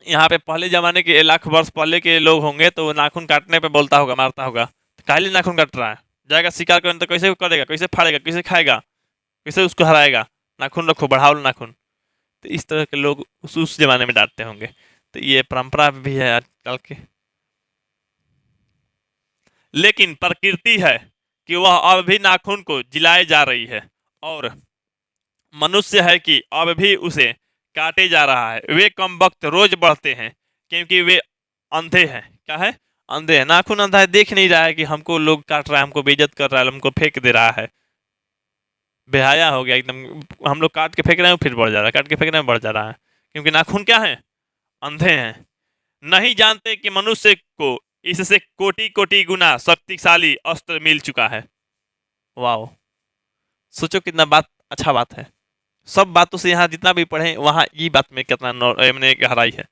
Speaker 1: यहाँ पे पहले जमाने के लाख वर्ष पहले के लोग होंगे तो वो नाखून काटने पे बोलता होगा, मारता होगा, तो काहे नाखून काट रहा है? जाएगा शिकार करने तो कैसे करेगा, कैसे फाड़ेगा, कैसे खाएगा, कैसे उसको हराएगा? नाखून रखो, बढ़ाओ नाखून। तो इस तरह के लोग उस जमाने में डांटते होंगे। तो ये परंपरा भी है आजकल के। लेकिन प्रकृति है कि वह अब भी नाखून को जिलाए जा रही है, और मनुष्य है कि अब भी उसे काटे जा रहा है। वे कम वक्त रोज बढ़ते हैं क्योंकि वे अंधे हैं। क्या है? अंधे हैं। नाखून अंधा है, देख नहीं रहा है कि हमको लोग काट रहा है, हमको बेइज्जत कर रहा है, हमको फेंक दे रहा है। बेहाया हो गया एकदम। हम लोग काट के फेंक रहे हैं, फिर बढ़ जा रहा है, काट के फेंक रहे हैं, बढ़ जा रहा है, क्योंकि नाखून क्या है? अंधे हैं। नहीं जानते कि मनुष्य को इससे कोटि कोटि गुना शक्तिशाली अस्त्र मिल चुका है। वाह, सोचो कितना बात अच्छा बात है। सब बातों से यहाँ जितना भी पढ़े वहाँ ये बात में कितना मैंने गहराई है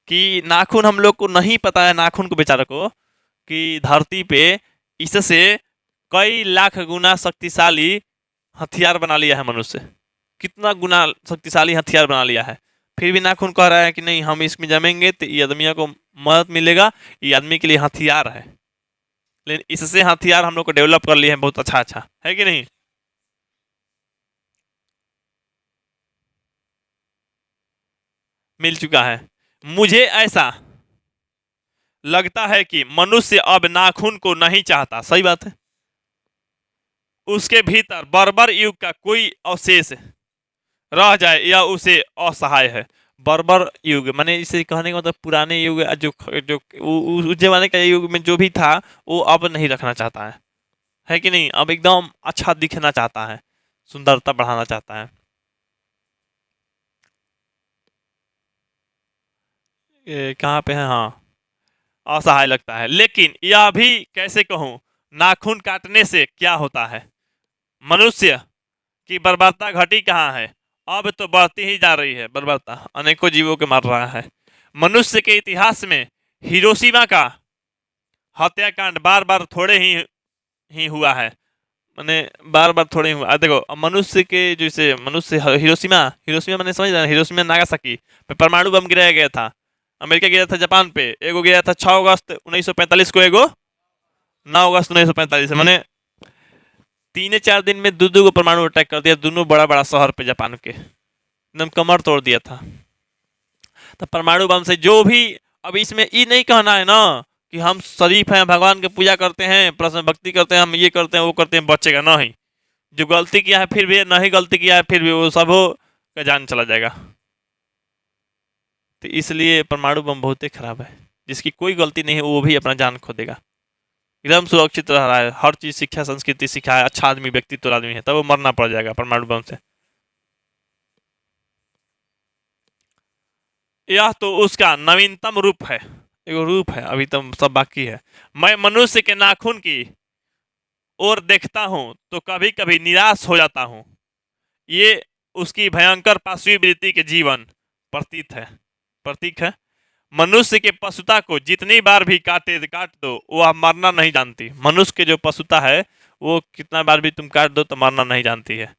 Speaker 1: कि नाखून हम लोग को नहीं पता है, नाखून को बेचारे को, कि धरती पे इससे कई लाख गुना शक्तिशाली हथियार बना लिया है मनुष्य। कितना गुना शक्तिशाली हथियार बना लिया है, फिर भी नाखून कह रहा है कि नहीं, हम इसमें जमेंगे तो ये आदमियों को मदद मिलेगा, ये आदमी के लिए हथियार है। लेकिन इससे हथियार हम लोग को डेवलप कर लिए हैं बहुत अच्छा अच्छा, है कि नहीं? मिल चुका है। मुझे ऐसा लगता है कि मनुष्य अब नाखून को नहीं चाहता। सही बात है। उसके भीतर बर्बर युग का कोई अवशेष रह जाए या उसे असहाय है। बर्बर युग माने इसे कहने का मतलब पुराने युग, जो जो उस जमाने का युग में जो भी था वो अब नहीं रखना चाहता है कि नहीं? अब एकदम अच्छा दिखना चाहता है, सुंदरता बढ़ाना चाहता है। कहाँ पे है? हाँ, असहाय लगता है। लेकिन यह भी कैसे कहूं, नाखून काटने से क्या होता है? मनुष्य की बर्बरता घटी कहाँ है? अब तो बढ़ती ही जा रही है बर्बरता, अनेकों जीवों के मार रहा है। मनुष्य के इतिहास में हिरोशिमा का हत्याकांड बार बार थोड़े ही हुआ है। मैंने बार बार थोड़े ही हुआ। देखो, मनुष्य के जैसे मनुष्य हिरोशिमा हिरोशिमा मैंने समझ रहा, हिरोशिमा नागासाकी पे परमाणु बम गिराया गया था। अमेरिका गिरा था जापान पे, एगो गिरा था 6 अगस्त 1945 को, एगो 9 अगस्त 1945। मैंने 3-4 दिन में दो को परमाणु अटैक कर दिया, दोनों बड़ा बड़ा शहर पे जापान के, एकदम कमर तोड़ दिया था। तो परमाणु बम से जो भी, अब इसमें ये नहीं कहना है ना कि हम शरीफ हैं, भगवान की पूजा करते हैं, प्रश्न भक्ति करते हैं, हम ये करते हैं वो करते हैं, बचेगा नहीं। जो गलती किया है फिर भी, नहीं गलती किया है फिर भी, वो सब का जान चला जाएगा। तो इसलिए परमाणु बम बहुत ही खराब है। जिसकी कोई गलती नहीं है वो भी अपना जान खो देगा। एकदम सुरक्षित रह रहा है, हर चीज शिक्षा संस्कृति सिखा है, अच्छा आदमी व्यक्तित्व आदमी है, तब वो मरना पड़ जाएगा परमाणु बम से। यह तो उसका नवीनतम रूप है, एक रूप है, अभी तो सब बाकी है। मैं मनुष्य के नाखून की ओर देखता हूं तो कभी कभी निराश हो जाता हूं। ये उसकी भयंकर पाशवी वृत्ति के जीवन प्रतीक है। मनुष्य के पशुता को जितनी बार भी काट दो वह मरना नहीं जानती। मनुष्य के जो पशुता है वो कितना बार भी तुम काट दो तो मरना नहीं जानती है।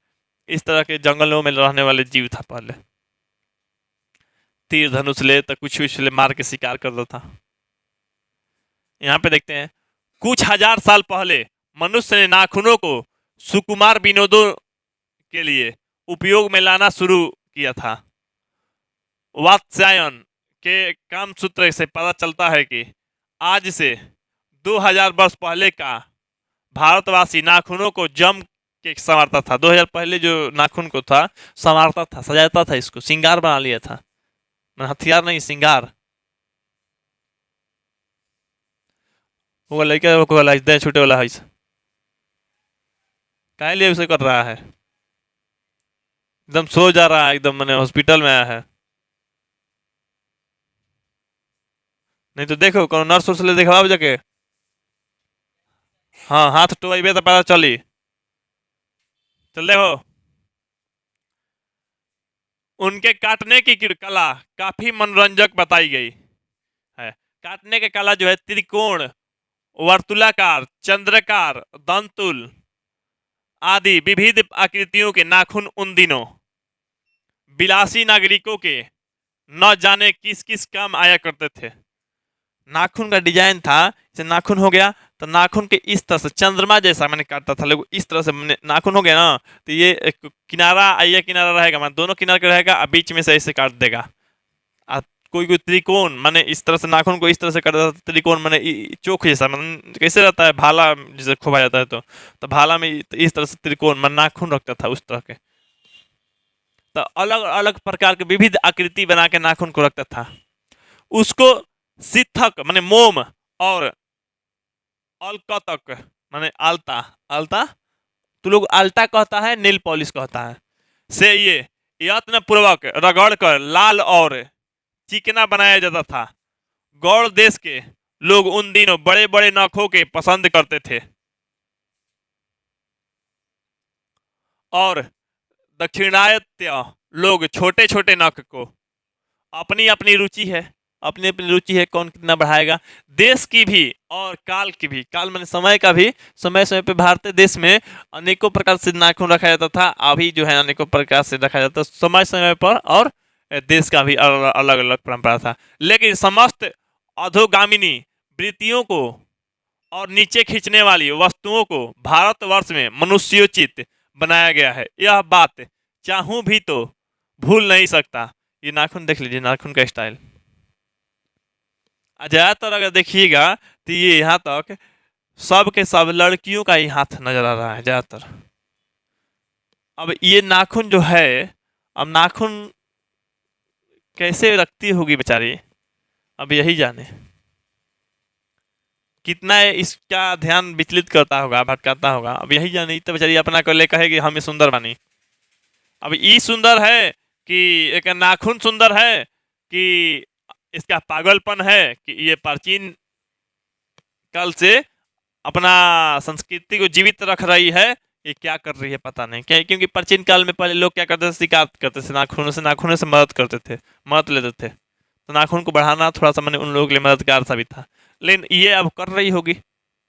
Speaker 1: इस तरह के जंगलों में रहने वाले जीव था पहले। तीर धनुष ले तो कुछ कुछ ले मार के शिकार कर दो था। यहाँ पे देखते हैं कुछ हजार साल पहले मनुष्य ने नाखूनों को सुकुमार विनोदों के लिए उपयोग में लाना शुरू किया था। वात्स्यायन के काम सूत्र से पता चलता है कि आज से 2000 वर्ष पहले का भारतवासी नाखूनों को जम के संवारता था। 2000 पहले जो नाखून को था संवारता था, सजाता था, इसको श्रृंगार बना लिया था, हथियार नहीं श्रृंगार। वो लड़का वो वाला दे छूटे वाला है, काहे लिए उसे कर रहा है? एकदम सो जा रहा है, एकदम मैंने हॉस्पिटल में आया है। नहीं तो देखो कौन नर्स उर्स ले देखवाओ जाके। हाँ हाथ टोबे तो पता चली। चल देखो उनके काटने की कला काफी मनोरंजक बताई गई है। काटने की कला जो है त्रिकोण, वर्तुलाकार, चंद्रकार, दंतुल आदि विविध आकृतियों के नाखून उन दिनों विलासी नागरिकों के न जाने किस किस काम आया करते थे। नाखून का डिजाइन था, जैसे नाखून हो गया तो नाखून के इस तरह से चंद्रमा जैसा मैंने काटता था, लोग इस तरह से नाखून हो गया ना तो ये एक किनारा, ये किनारा रहेगा, मैं दोनों किनारे का रहेगा, अब बीच में से ऐसे काट देगा। कोई कोई त्रिकोण माने इस तरह से नाखून को इस तरह से काट देता, त्रिकोण माने चोख जैसा, मतलब कैसे रहता है भाला जैसे खोबा जाता है तो भाला में इस तरह से त्रिकोण मन नाखून रखता था उस तरह के। तो अलग अलग प्रकार के विविध आकृति बना के नाखून को रखता था। उसको सिथक माने मोम और अलकतक माने आलता, आलता तो लोग आल्टा कहता है, नेल पॉलिश कहता है, से ये यत्न पूर्वक रगड़ कर लाल और चिकना बनाया जाता था। गौड़ देश के लोग उन दिनों बड़े बड़े नखों के पसंद करते थे और दक्षिणात्य लोग छोटे छोटे नख को। अपनी अपनी रुचि है, अपनी अपनी रुचि है कौन कितना बढ़ाएगा। देश की भी और काल की भी, काल मैंने समय का भी, समय समय पे भारतीय देश में अनेकों प्रकार से नाखून रखा जाता था, अभी जो है अनेकों प्रकार से रखा जाता है समय समय पर, और देश का भी अलग अलग परंपरा था। लेकिन समस्त अधोगामिनी वृत्तियों को और नीचे खींचने वाली वस्तुओं को भारतवर्ष में मनुष्योचित बनाया गया है। यह बात चाहूं भी तो भूल नहीं सकता। ये नाखून देख लीजिए, नाखून का स्टाइल ज्यादातर अगर देखिएगा तो ये यहाँ तक सब के सब लड़कियों का ही हाथ नजर आ रहा है ज्यादातर। अब ये नाखून जो है, अब नाखून कैसे रखती होगी बेचारी, अब यही जाने कितना इसका ध्यान विचलित करता होगा, भटकाता होगा, अब यही जाने। तो बेचारी अपना को ले कहेगी हमें सुंदर बनी। अब ये सुंदर है कि एक नाखून सुंदर है कि इसका पागलपन है कि ये प्राचीन काल से अपना संस्कृति को जीवित रख रही है, ये क्या कर रही है पता नहीं क्या। क्योंकि प्राचीन काल में पहले लोग क्या करते थे, शिकार करते थे नाखूनों से मदद करते थे, मदद लेते थे। तो नाखून को बढ़ाना थोड़ा सा मैंने उन लोगों के लिए मददगार साबित था। लेकिन ये अब कर रही होगी,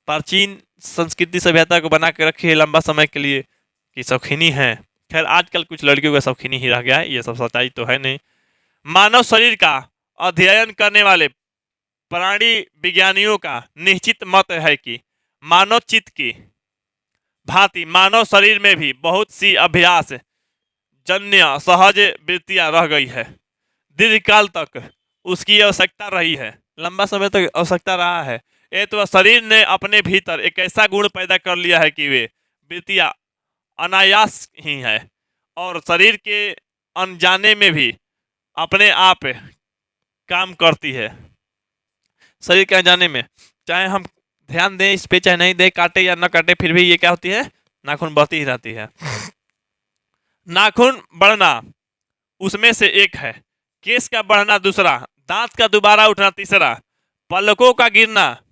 Speaker 1: प्राचीन संस्कृति सभ्यता को बना के रखी है लंबा समय के लिए कि शौकीनी है। खैर आजकल कुछ लड़कियों का शौकीनी ही रह गया है, ये सब सच्चाई तो है नहीं। मानव शरीर का अध्ययन करने वाले प्राणी विज्ञानियों का निश्चित मत है कि मानव चित्त की भांति मानव शरीर में भी बहुत सी अभ्यास जन्य सहज वृत्तियां रह गई है। दीर्घकाल तक उसकी आवश्यकता रही है, लंबा समय तक आवश्यकता रहा है। ये तो शरीर ने अपने भीतर एक ऐसा गुण पैदा कर लिया है कि वे वृत्तियां अनायास ही है और शरीर के अनजाने में भी अपने आप काम करती है। शरीर के अनजाने में चाहे हम ध्यान दें इस पे चाहे नहीं दें, काटे या न काटे, फिर भी ये क्या होती है, नाखून बढ़ती ही रहती है। नाखून बढ़ना उसमें से एक है, केस का बढ़ना दूसरा, दांत का दोबारा उठना तीसरा, पलकों का गिरना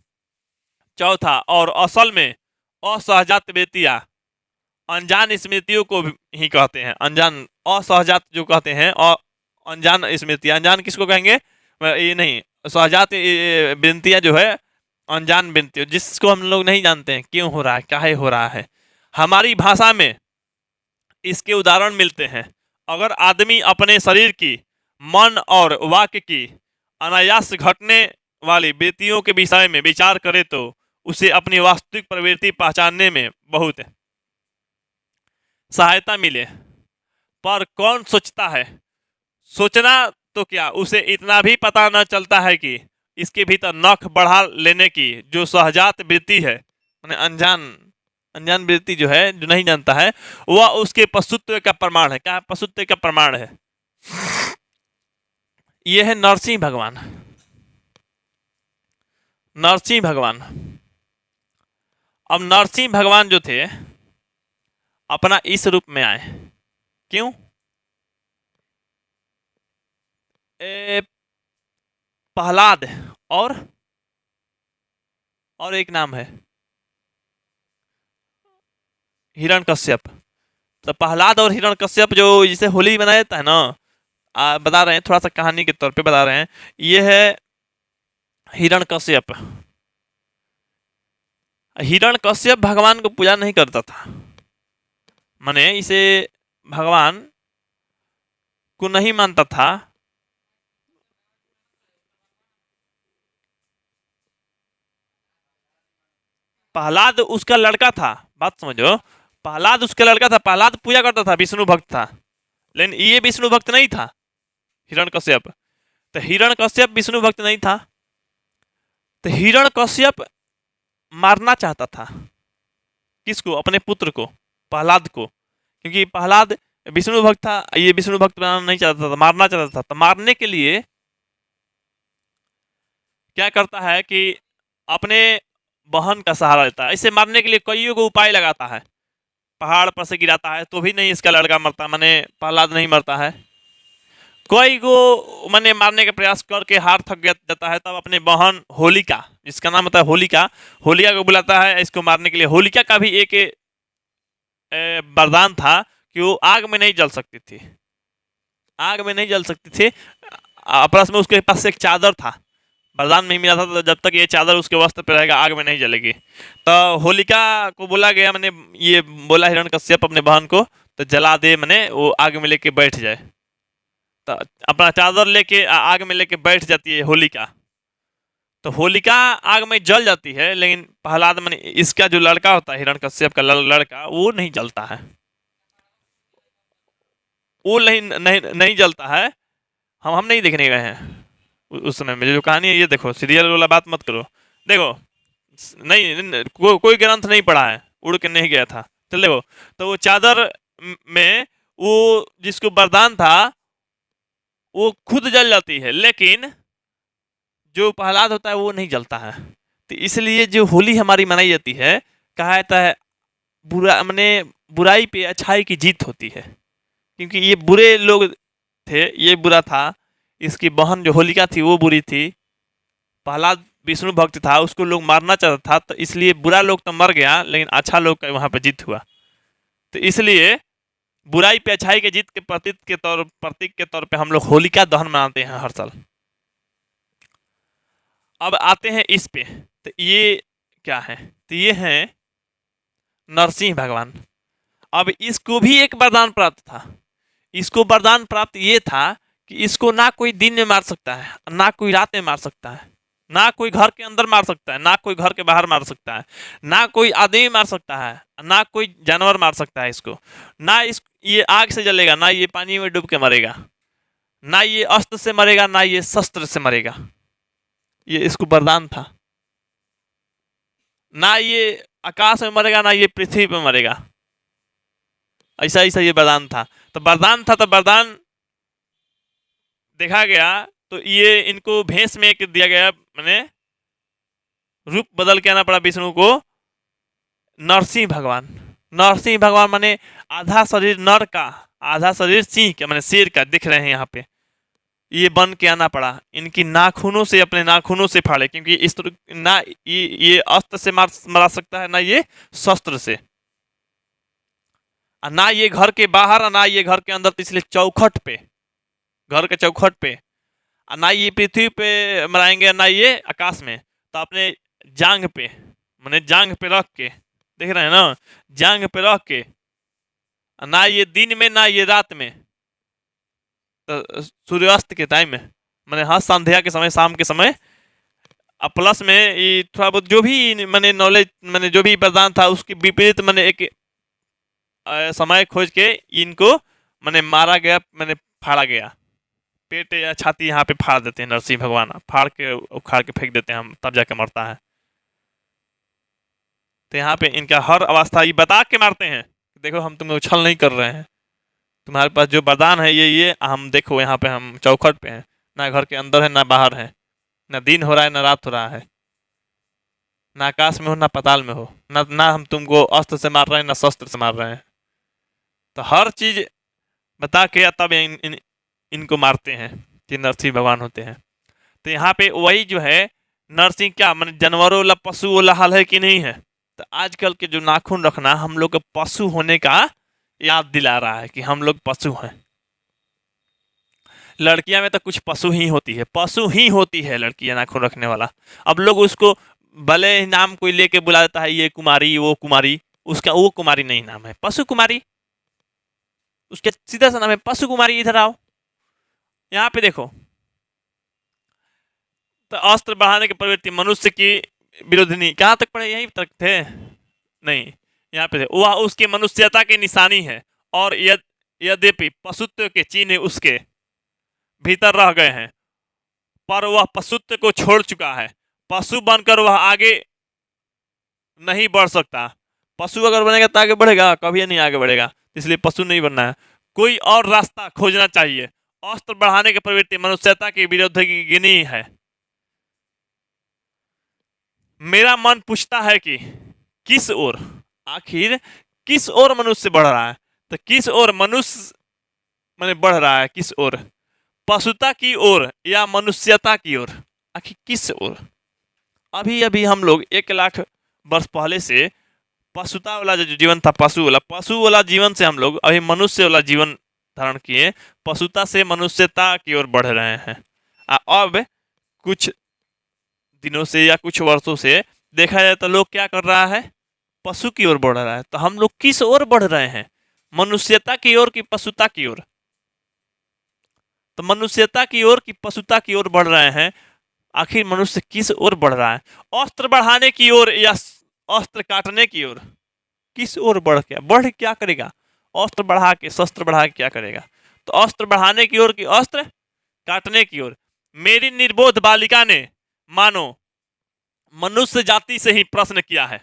Speaker 1: चौथा, और असल में असहजात वृत्तियां अनजान स्मृतियों को ही कहते हैं। अनजान असहजात जो कहते हैं, और अनजान स्मृति, अनजान किसको कहेंगे, ये नहीं, सहजात वृत्तियां जो है अनजान वृत्तियों, जिसको हम लोग नहीं जानते हैं क्यों हो रहा है, काहे हो रहा है। हमारी भाषा में इसके उदाहरण मिलते हैं। अगर आदमी अपने शरीर की, मन और वाक्य की अनायास घटने वाली वृत्तियों के विषय में विचार करे तो उसे अपनी वास्तविक प्रवृत्ति पहचानने में बहुत सहायता मिले। पर कौन सोचता है? सोचना तो क्या, उसे इतना भी पता न चलता है कि इसके भीतर नख बढ़ा लेने की जो सहजात वृत्ति है, माने अनजान अनजान वृत्ति जो है, जो नहीं जानता है, वह उसके पशुत्व का प्रमाण है। क्या पशुत्व का प्रमाण है? यह है नरसिंह भगवान। नरसिंह भगवान, अब नरसिंह भगवान जो थे अपना इस रूप में आए, क्यों? प्रहलाद और एक नाम है हिरण्यकश्यप। तो प्रहलाद और हिरण्यकश्यप जो जिसे होली मनाया जाता है ना, बता रहे हैं, थोड़ा सा कहानी के तौर पे बता रहे हैं। ये है हिरण्यकश्यप। हिरण्यकश्यप भगवान को पूजा नहीं करता था, माने इसे भगवान को नहीं मानता था। प्रहलाद उसका लड़का था, बात समझो, प्रहलाद उसका लड़का था। प्रहलाद पूजा करता था, विष्णु भक्त था, लेकिन ये विष्णु भक्त नहीं था हिरण्यकश्यप। तो हिरण्यकश्यप विष्णु भक्त नहीं था, तो हिरण्यकश्यप मारना चाहता था किसको? अपने पुत्र को, प्रहलाद को, क्योंकि प्रहलाद विष्णु भक्त था, ये विष्णु भक्त बनाना नहीं चाहता था, मारना चाहता था। तो मारने के लिए क्या करता है कि अपने बहन का सहारा लेता है। इसे मारने के लिए कईयों को उपाय लगाता है, पहाड़ पर से गिराता है तो भी नहीं इसका लड़का मरता, माने प्रहलाद नहीं मरता है। कोई को मैंने मारने का प्रयास करके हार थक जाता है, तब अपने बहन होलिका, जिसका नाम होता है होलिका, होलिका को बुलाता है इसको मारने के लिए। होलिका का भी एक वरदान था कि वो आग में नहीं जल सकती थी, आग में नहीं जल सकती थी। प्लस में उसके पास एक चादर था, वरदान नहीं मिला था, तो जब तक ये चादर उसके वस्त्र पर रहेगा आग में नहीं जलेगी। तो होलिका को बोला गया, मैंने ये बोला हिरण्यकश्यप अपने बहन को, तो जला दे, मैंने वो आग में लेके बैठ जाए। तो अपना चादर लेके आग में लेके बैठ जाती है होलिका। तो होलिका आग में जल जाती है, लेकिन प्रहलाद मैंने इसका जो लड़का होता है हिरण्यकश्यप का लड़का, वो नहीं जलता है, वो नहीं जलता है। हम नहीं देखने गए हैं उस समय में जो कहानी है। ये देखो, सीरियल वाला बात मत करो। देखो, नहीं कोई ग्रंथ नहीं पढ़ा है, उड़ के नहीं गया था। चल देखो, तो वो चादर में वो जिसको वरदान था वो खुद जल जाती है, लेकिन जो प्रहलाद होता है वो नहीं जलता है। तो इसलिए जो होली हमारी मनाई जाती है, कहा जाता है बुरा मैंने बुराई पे अच्छाई की जीत होती है, क्योंकि ये बुरे लोग थे, ये बुरा था, इसकी बहन जो होलिका थी वो बुरी थी, प्रहलाद विष्णु भक्त था, उसको लोग मारना चाहता था, तो इसलिए बुरा लोग तो मर गया, लेकिन अच्छा लोग का वहां पे जीत हुआ। तो इसलिए बुराई पे अच्छाई के जीत के प्रतीक के तौर पे हम लोग होलिका दहन मनाते हैं हर साल। अब आते हैं इस पे, तो ये क्या है? तो ये है नरसिंह भगवान। अब इसको भी एक वरदान प्राप्त था। इसको वरदान प्राप्त ये था कि इसको ना कोई दिन में मार सकता है, ना कोई रात में मार सकता है, ना कोई घर के अंदर मार सकता है, ना कोई घर के बाहर मार सकता है, ना कोई आदमी मार सकता है, ना कोई जानवर मार सकता है इसको। ना ये आग से जलेगा, ना ये पानी में डूब के मरेगा, ना ये अस्त्र से मरेगा, ना ये शस्त्र से मरेगा। ये इसको वरदान था। ना ये आकाश में मरेगा, ना ये पृथ्वी पे मरेगा। ऐसा ऐसा ये वरदान था। तो वरदान था, तो वरदान देखा गया, तो ये इनको भेष में एक दिया गया, मैंने रूप बदल के आना पड़ा विष्णु को, नरसिंह भगवान। नरसिंह भगवान माने आधा शरीर नर का, आधा शरीर सिंह का, मैंने शेर का दिख रहे हैं यहाँ पे। ये बन के आना पड़ा, इनकी नाखूनों से, अपने नाखूनों से फाड़े, क्योंकि इस ना ये अस्त्र से मारा सकता है, ना ये शस्त्र से, ना ये घर के बाहर, ना ये घर के अंदर। तो इसलिए चौखट पे, घर के चौखट पे, ना ये पृथ्वी पे मराएंगे, ना ये आकाश में। तो अपने जांग पे, मैंने जांग पे रख के, देख रहे हैं ना, जांग पे रख के, ना ये दिन में ना ये रात में, तो सूर्यास्त के टाइम में, मैंने हाँ संध्या के समय, शाम के समय, प्लस में ये थोड़ा बहुत जो भी मैंने नॉलेज, मैंने जो भी वरदान था उसके विपरीत मैंने एक समय खोज के इनको मैंने मारा गया, मैंने फाड़ा गया, पेट या छाती यहाँ पे फाड़ देते हैं नरसिंह भगवान, फाड़ के उखाड़ के फेंक देते हैं हम, तब जाके मरता है। तो यहाँ पे इनका हर अवस्था ये बता के मारते हैं, देखो हम तुम्हें उछल नहीं कर रहे हैं, तुम्हारे पास जो वरदान है ये हम देखो यहाँ पे हम चौखट पे हैं, ना घर के अंदर है ना बाहर है, ना दिन हो रहा है ना रात हो रहा है, ना आकाश में हो ना पाताल में हो, ना हम तुमको अस्त्र से मार रहे हैं ना शस्त्र से मार रहे हैं। तो हर चीज बता के तब इनको मारते हैं कि नरसिंह भगवान होते हैं। तो यहाँ पे वही जो है नरसिंह क्या मैंने जानवरों वाला पशु वाला हाल है कि नहीं है। तो आजकल के जो नाखून रखना हम लोग को पशु होने का याद दिला रहा है कि हम लोग पशु हैं। लड़कियां में तो कुछ पशु ही होती है, पशु ही होती है लड़कियां नाखून रखने वाला। अब लोग उसको भले ही नाम कोई लेके बुला देता है, ये कुमारी वो कुमारी, उसका वो कुमारी नहीं नाम है, पशु कुमारी, उसके सीधा सा नाम है पशु कुमारी। इधर आओ, यहाँ पे देखो, तो अस्त्र बढ़ाने की प्रवृत्ति मनुष्य की विरोधिनी, कहाँ तक पढ़े, यहीं तक थे नहीं, यहाँ पे थे, वह उसके मनुष्यता की निशानी है, और यद्यपि पशुत्व के चिन्ह उसके भीतर रह गए हैं, पर वह पशुत्व को छोड़ चुका है। पशु बनकर वह आगे नहीं बढ़ सकता। पशु अगर बनेगा तो आगे बढ़ेगा, कभी नहीं आगे बढ़ेगा, इसलिए पशु नहीं बनना है, कोई और रास्ता खोजना चाहिए। अस्त्र बढ़ाने की प्रवृत्ति मनुष्यता की विरोधिनी है। मेरा मन पूछता है कि किस ओर, आखिर किस ओर मनुष्य बढ़ रहा है। तो किस ओर मनुष्य मैंने बढ़ रहा है, किस ओर, पशुता की ओर या मनुष्यता की ओर, आखिर किस ओर। अभी अभी हम लोग 1 लाख वर्ष पहले से पशुता वाला जो जीवन था, पशु वाला जीवन से हम लोग अभी मनुष्य वाला जीवन धारण किए, पशुता से मनुष्यता की ओर बढ़ रहे हैं। अब कुछ दिनों से या कुछ वर्षों से देखा जाए तो लोग क्या कर रहा है, पशु की ओर बढ़ रहा है। तो हम लोग किस ओर बढ़ रहे हैं, मनुष्यता की ओर कि पशुता की ओर। तो मनुष्यता की ओर कि पशुता की ओर बढ़ रहे हैं, आखिर मनुष्य किस ओर बढ़ रहा है, अस्त्र बढ़ाने की ओर या अस्त्र काटने की ओर, किस ओर बढ़ क्या करेगा, अस्त्र बढ़ा के शस्त्र बढ़ा के क्या करेगा। तो अस्त्र बढ़ाने की ओर कि अस्त्र काटने की ओर। मेरी निर्बोध बालिका ने मानो मनुष्य जाति से ही प्रश्न किया है,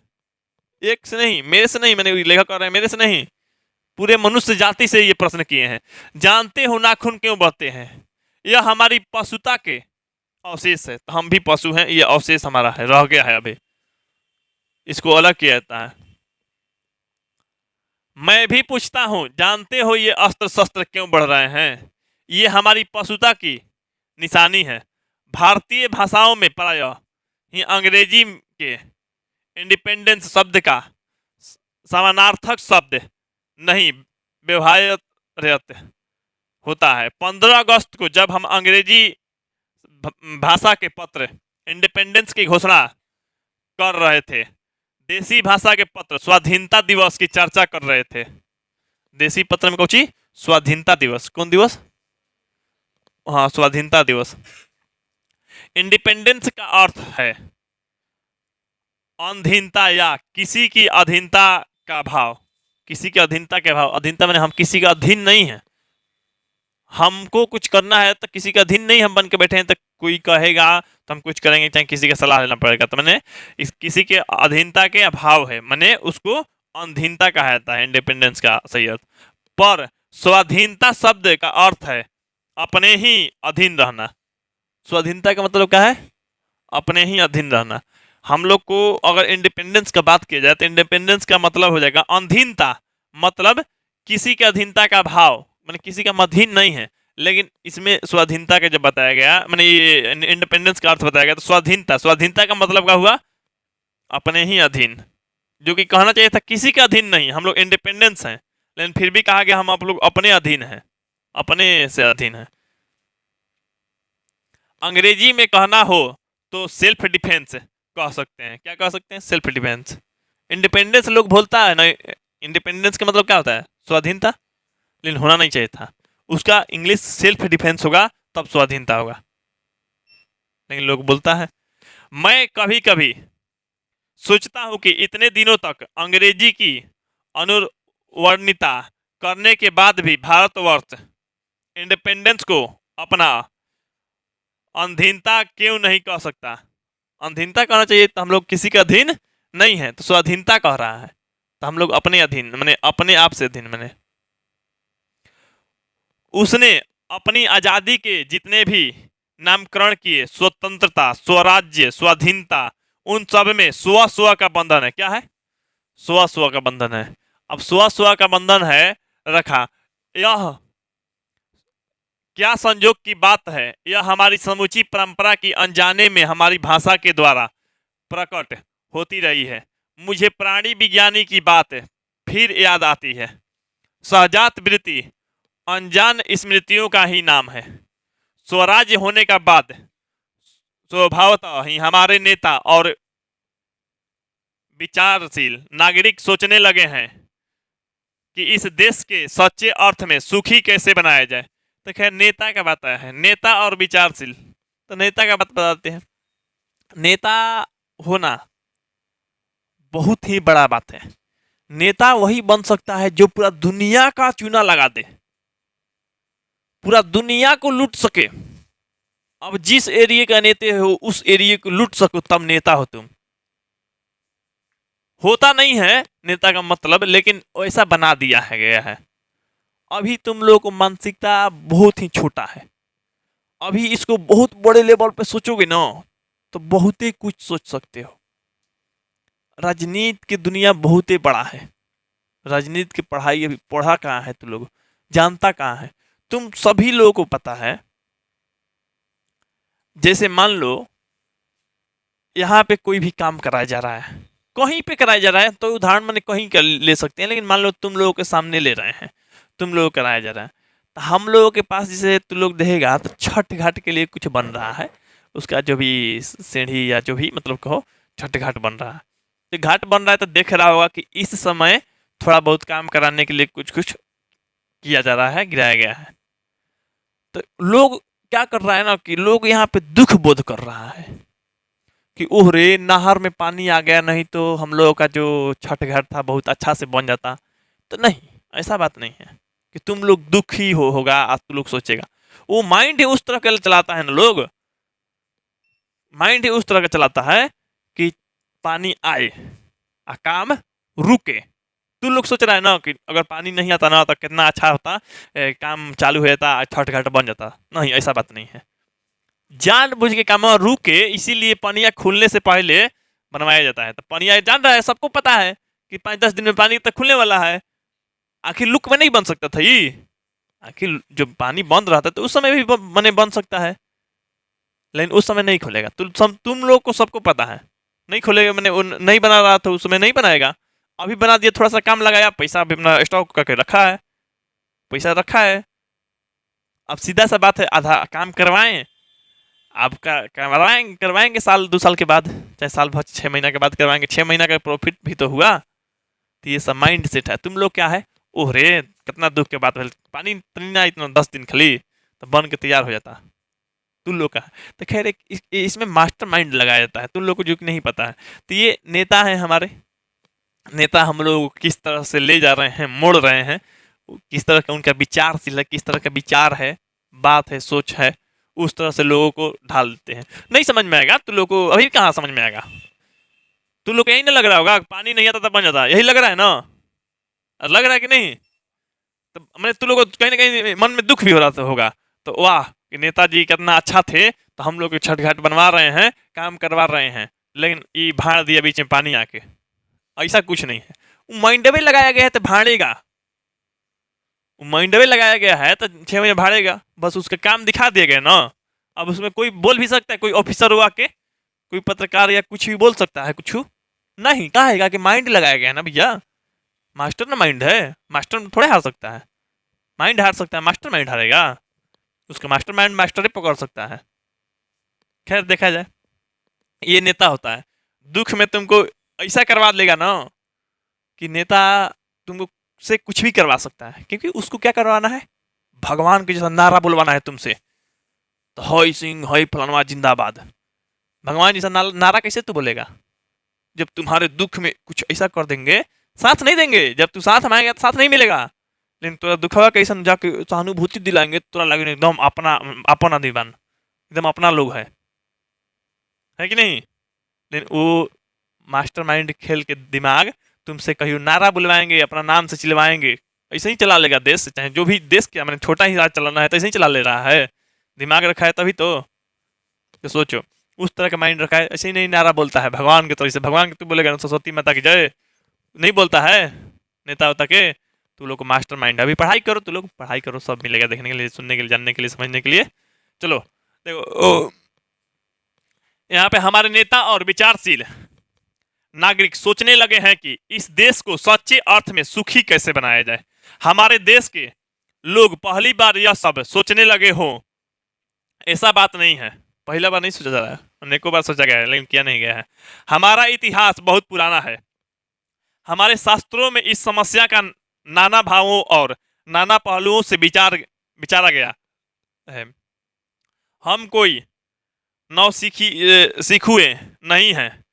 Speaker 1: एक से नहीं, मेरे से नहीं, मैंने लेखक कर रहे हैं मेरे से नहीं, पूरे मनुष्य जाति से ये प्रश्न किए हैं। जानते हो नाखून क्यों बढ़ते हैं, यह हमारी पशुता के अवशेष है। तो हम भी पशु हैं, ये अवशेष हमारा है, रह गया है, अभी इसको अलग किया जाता है। मैं भी पूछता हूं, जानते हो ये अस्त्र शस्त्र क्यों बढ़ रहे हैं, ये हमारी पशुता की निशानी है। भारतीय भाषाओं में प्रायः ही अंग्रेजी के इंडिपेंडेंस शब्द का समानार्थक शब्द नहीं व्यवहार्यत होता है। 15 अगस्त को जब हम अंग्रेजी भाषा के पत्र इंडिपेंडेंस की घोषणा कर रहे थे, देसी भाषा के पत्र स्वाधीनता दिवस की चर्चा कर रहे थे। देसी पत्र में कौची, स्वाधीनता दिवस, कौन दिवस, हाँ स्वाधीनता दिवस। इंडिपेंडेंस का अर्थ है अधीनता या किसी की अधीनता का भाव, किसी के अधीनता के भाव। अधीनता मैंने हम किसी का अधीन नहीं है, हमको कुछ करना है तो किसी का अधीन नहीं हम बन के बैठे हैं, तो कोई कहेगा तो हम कुछ करेंगे, चाहे किसी का सलाह लेना पड़ेगा। तो मैंने इस किसी के अधीनता के अभाव है, मैंने उसको अधीनता कहा जाता है, इंडिपेंडेंस का सही अर्थ। पर स्वाधीनता शब्द का अर्थ है अपने ही अधीन रहना। स्वाधीनता का मतलब क्या है, अपने ही अधीन रहना। हम लोग को अगर इंडिपेंडेंस का बात किया जाए तो इंडिपेंडेंस का मतलब हो जाएगा अधीनता, मतलब किसी के अधीनता का भाव, मैंने किसी का अधीन नहीं है। लेकिन इसमें स्वाधीनता का जब बताया गया, मैंने ये इंडिपेंडेंस का अर्थ बताया गया, तो स्वाधीनता का मतलब क्या हुआ, अपने ही अधीन। जो कि कहना चाहिए था किसी के अधीन नहीं, हम लोग इंडिपेंडेंस हैं, लेकिन फिर भी कहा गया हम आप लोग अपने अधीन हैं, अपने से अधीन है। अंग्रेजी में कहना हो तो सेल्फ डिफेंस, कह सकते हैं। क्या कह सकते हैं? Self defence. इंडिपेंडेंस लोग बोलता है ना, इंडिपेंडेंस का मतलब क्या होता है? स्वाधीनता, लेकिन होना नहीं चाहिए था उसका। इंग्लिश सेल्फ डिफेंस होगा तब स्वाधीनता होगा, लेकिन लोग बोलता है। मैं कभी कभी सोचता हूं कि इतने दिनों तक अंग्रेजी की अनुवर्णिता करने के बाद भी भारतवर्ष इंडिपेंडेंस को अपना अधीनता क्यों नहीं कह सकता? अधीनता कहना चाहिए, तो हम लोग किसी का अधीन नहीं है, तो स्वाधीनता कह रहा है, तो हम लोग अपने अधीन, मैंने अपने आप से अधीन। मैंने उसने अपनी आजादी के जितने भी नामकरण किए, स्वतंत्रता, स्वराज्य, स्वाधीनता, उन सब में स्व स्व का बंधन है। क्या है? स्व स्व का बंधन है। अब स्व स्व का बंधन है रखा, यह क्या संयोग की बात है, यह हमारी समूची परंपरा की अनजाने में हमारी भाषा के द्वारा प्रकट होती रही है। मुझे प्राणी विज्ञानी की बात फिर याद आती है। सहजात वृत्ति अनजान स्मृतियों का ही नाम है। स्वराज्य होने का बाद स्वभावतः ही हमारे नेता और विचारशील नागरिक सोचने लगे हैं कि इस देश के सच्चे अर्थ में सुखी कैसे बनाया जाए। तो खैर नेता का बात है, नेता और विचारशील, तो नेता का बात बताते हैं। नेता होना बहुत ही बड़ा बात है। नेता वही बन सकता है जो पूरा दुनिया का चूना लगा दे, पूरा दुनिया को लूट सके। अब जिस एरिया का नेता हो उस एरिया को लूट सको, तब नेता हो तुम। होता नहीं है नेता का मतलब, लेकिन ऐसा बना दिया है गया है। अभी तुम लोग को मानसिकता बहुत ही छोटा है। अभी इसको बहुत बड़े लेवल पे सोचोगे ना तो बहुत ही कुछ सोच सकते हो। राजनीति की दुनिया बहुत ही बड़ा है। राजनीति की पढ़ाई अभी पढ़ा कहाँ है? तुम लोग जानता कहाँ है? तुम सभी लोगों को पता है। जैसे मान लो यहाँ पे कोई भी काम कराया जा रहा है, कहीं पे कराया जा रहा है, तो उदाहरण मैंने कहीं का ले सकते हैं, लेकिन मान लो तुम लोगों के सामने ले रहे हैं, तुम लोग कराया जा रहा है, तो हम लोगों के पास जैसे तुम लोग देखेगा तो छठ घाट के लिए कुछ बन रहा है, उसका जो भी सीढ़ी या जो भी मतलब कहो, छठ घाट बन रहा है। तो घाट बन रहा है तो देख रहा होगा कि इस समय थोड़ा बहुत काम कराने के लिए कुछ कुछ किया जा रहा है, गिराया गया है। तो लोग क्या कर रहा है ना कि लोग यहाँ पे दुख बोध कर रहा है कि ओह रे नहर में पानी आ गया, नहीं तो हम लोगों का जो छठ घाट था बहुत अच्छा से बन जाता। तो नहीं, ऐसा बात नहीं है कि तुम लोग दुखी होगा। आज तुम लोग सोचेगा, वो माइंड ही उस तरह का चलाता है ना, लोग माइंड ही उस तरह का चलाता है कि पानी आए आ काम रुके। तुम लोग सोच रहा है ना कि अगर पानी नहीं आता ना तो कितना अच्छा होता, काम चालू हो जाता, छठ घाट बन जाता। नहीं, ऐसा बात नहीं है। जानबूझ के काम रुके, इसीलिए पनिया खुलने से पहले बनवाया जाता है। तो पनिया जान रहा है, सबको पता है कि 5-10 दिन में पानी तक खुलने वाला है। आखिर लुक में नहीं बन सकता था ये? आखिर जब पानी बंद रहा था तो उस समय भी बने बन सकता है, लेकिन उस समय नहीं खुलेगा। तुम लोग को सबको पता है नहीं खुलेगा। मैंने नहीं बना रहा था उस समय, नहीं बनाएगा। अभी बना दिया, थोड़ा सा काम लगाया, पैसा अभी अपना स्टॉक करके रखा है, पैसा रखा है। अब सीधा सा बात है, आधा काम करवाएं, आप करवाएंगे साल 2 साल के बाद, चाहे साल भर 6 महीना के बाद करवाएंगे, 6 महीना का प्रॉफिट भी तो हुआ। तो ये सब माइंड सेट है। तुम लोग क्या है, ओह रे कितना दुख के बात है, पानी ना इतना 10 दिन खाली तो बन के तैयार हो जाता। तुम लोग का तो खैर इसमें मास्टर माइंड लगाया जाता है, तुम लोग को जो कि नहीं पता है। तो ये नेता है हमारे। नेता हम लोग किस तरह से ले जा रहे हैं, मोड़ रहे हैं, किस तरह का उनका विचारशील है, किस तरह का विचार है, बात है, सोच है, उस तरह से लोगों को ढाल देते हैं। नहीं समझ में आएगा तुम लोग को, अभी कहाँ समझ में आएगा? तुम लोग को यही ना लग रहा होगा पानी नहीं आता तब बन जाता, यही लग रहा है ना? लग रहा है कि नहीं? तो मैंने तुम लोग को कहीं ना कहीं मन में दुख भी हो रहा होगा। तो वाह कि नेताजी कितना अच्छा थे, तो हम लोग छठ घाट बनवा रहे हैं, काम करवा रहे हैं, लेकिन ये भाड़ दिया बीच में पानी आके। ऐसा कुछ नहीं है। माइंडवे लगाया गया है तो भाड़ेगा, माइंडवे लगाया गया है तो 6 महीने भाड़ेगा, बस उसका काम दिखा दिया गया ना। अब उसमें कोई बोल भी सकता है, कोई ऑफिसर हुआ के, कोई पत्रकार या कुछ भी बोल सकता है, कुछ नहीं कहेगा कि माइंड लगाया गया है ना भैया। मास्टर ना माइंड है, मास्टर थोड़े हार सकता है, माइंड हार सकता है, मास्टर माइंड हारेगा? उसका मास्टर माइंड मास्टर ही पकड़ सकता है। खैर देखा जाए, ये नेता होता है। दुख में तुमको ऐसा करवा देगा ना कि नेता तुमको से कुछ भी करवा सकता है, क्योंकि उसको क्या करवाना है, भगवान के जैसा नारा बुलवाना है तुमसे, तो हई सिंह हई फलानवा जिंदाबाद। भगवान जैसा नारा कैसे तू बोलेगा जब तुम्हारे दुख में कुछ ऐसा कर देंगे, साथ नहीं देंगे। जब तू साथ मांगेगा तो साथ नहीं मिलेगा, लेकिन तोरा दुखवा कैसा जाके सहानुभूति दिलाएंगे, तोरा लगे एकदम अपना अपन आदमी बन, एकदम अपना लोग है कि नहीं। लेकिन वो मास्टरमाइंड खेल के दिमाग तुमसे कहीं नारा बुलवाएंगे, अपना नाम से चिलवाएंगे, ऐसे ही चला लेगा देश, चाहे जो भी देश क्या मैंने छोटा ही राज चलाना है तो ऐसे ही चला ले रहा है। दिमाग रखा है तभी तो सोचो, उस तरह का माइंड रखा है, ऐसे ही नहीं नारा बोलता है भगवान के तरह से। भगवान के तू बोलेगा सरस्वती माता की जय, नहीं बोलता है नेता होता के। तू लोग को मास्टर माइंड, अभी पढ़ाई करो, तू लोग पढ़ाई करो, सब मिलेगा देखने के लिए, सुनने के लिए, जानने के लिए, समझने के लिए। चलो देखो, यहाँ पे हमारे नेता और विचारशील नागरिक सोचने लगे हैं कि इस देश को सच्चे अर्थ में सुखी कैसे बनाया जाए। हमारे देश के लोग पहली बार यह सब सोचने लगे हो, ऐसा बात नहीं है, पहला बार नहीं सोचा जा रहा है, अनेकों बार सोचा गया है लेकिन किया नहीं गया है। हमारा इतिहास बहुत पुराना है, हमारे शास्त्रों में इस समस्या का नाना भावों और नाना पहलुओं से विचारा गया है। हम कोई सीखुए नहीं हैं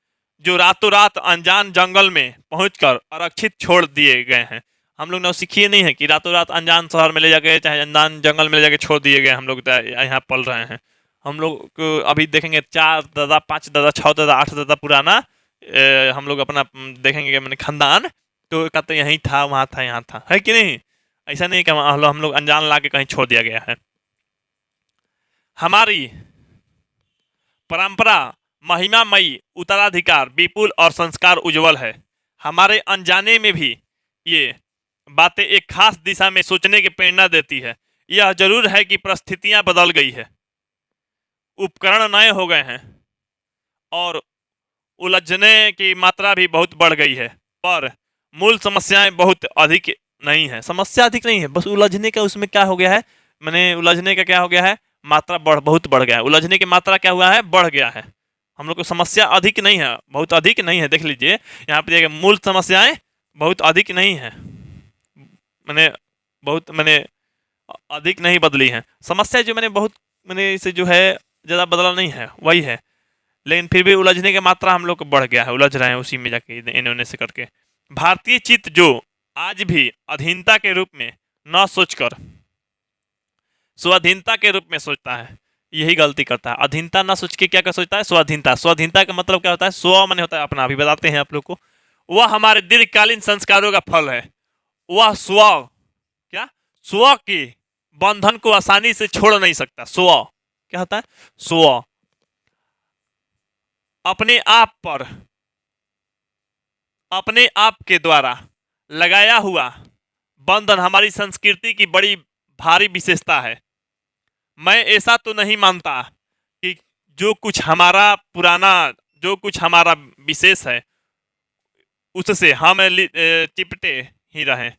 Speaker 1: जो रातों रात अनजान जंगल में पहुंचकर आरक्षित छोड़ दिए गए हैं। हम लोग नौसिखिए नहीं है कि रातों रात अनजान शहर में ले जाके, चाहे अनजान जंगल में ले जाके छोड़ दिए गए। हम लोग यहाँ पल रहे हैं। हम लोग को अभी देखेंगे 4 दादा 5 दादा 6 दादा 8 दादा पुराना हम लोग अपना देखेंगे मैंने खानदान, तो कहते यहीं था, वहाँ था, यहाँ था, है कि नहीं। ऐसा नहीं कि हम लोग अनजान ला के कहीं छोड़ दिया गया है। हमारी परंपरा महिमामयी, उत्तराधिकार विपुल और संस्कार उज्जवल है। हमारे अनजाने में भी ये बातें एक खास दिशा में सोचने की प्रेरणा देती है। यह जरूर है कि परिस्थितियां बदल गई है, उपकरण नए हो गए हैं और उलझने की मात्रा भी बहुत बढ़ गई है, पर मूल समस्याएं बहुत अधिक नहीं है। समस्या अधिक नहीं है, बस उलझने का उसमें क्या हो गया है, मैंने उलझने का क्या हो गया है, मात्रा बहुत बढ़ गया है। उलझने की मात्रा क्या हुआ है, बढ़ गया है। हम लोग को समस्या अधिक नहीं है, बहुत अधिक नहीं है। देख लीजिए यहाँ पे देखिए, मूल समस्याएं बहुत अधिक नहीं है, मैंने अधिक नहीं बदली हैं। समस्या जो मैंने इसे जो है ज़्यादा बदला नहीं है, वही है, लेकिन फिर भी उलझने की मात्रा हम लोग को बढ़ गया है, उलझ रहे हैं उसी में जाके इन्होंने से करके। भारतीय चित्त जो आज भी अधीनता के रूप में न सोचकर स्वाधीनता के रूप में सोचता है, यही गलती करता है। अधीनता ना सोच के क्या कर सोचता है, स्वाधीनता। स्वाधीनता का मतलब क्या होता है, स्व माने होता है अपना, अभी बताते हैं आप लोग को। वह हमारे दीर्घकालीन संस्कारों का फल है। वह स्व के बंधन को आसानी से छोड़ नहीं सकता। स्व क्या होता है, स्व अपने आप के द्वारा लगाया हुआ बंधन हमारी संस्कृति की बड़ी भारी विशेषता है। मैं ऐसा तो नहीं मानता कि जो कुछ हमारा पुराना, जो कुछ हमारा विशेष है उससे हम चिपटे ही रहें।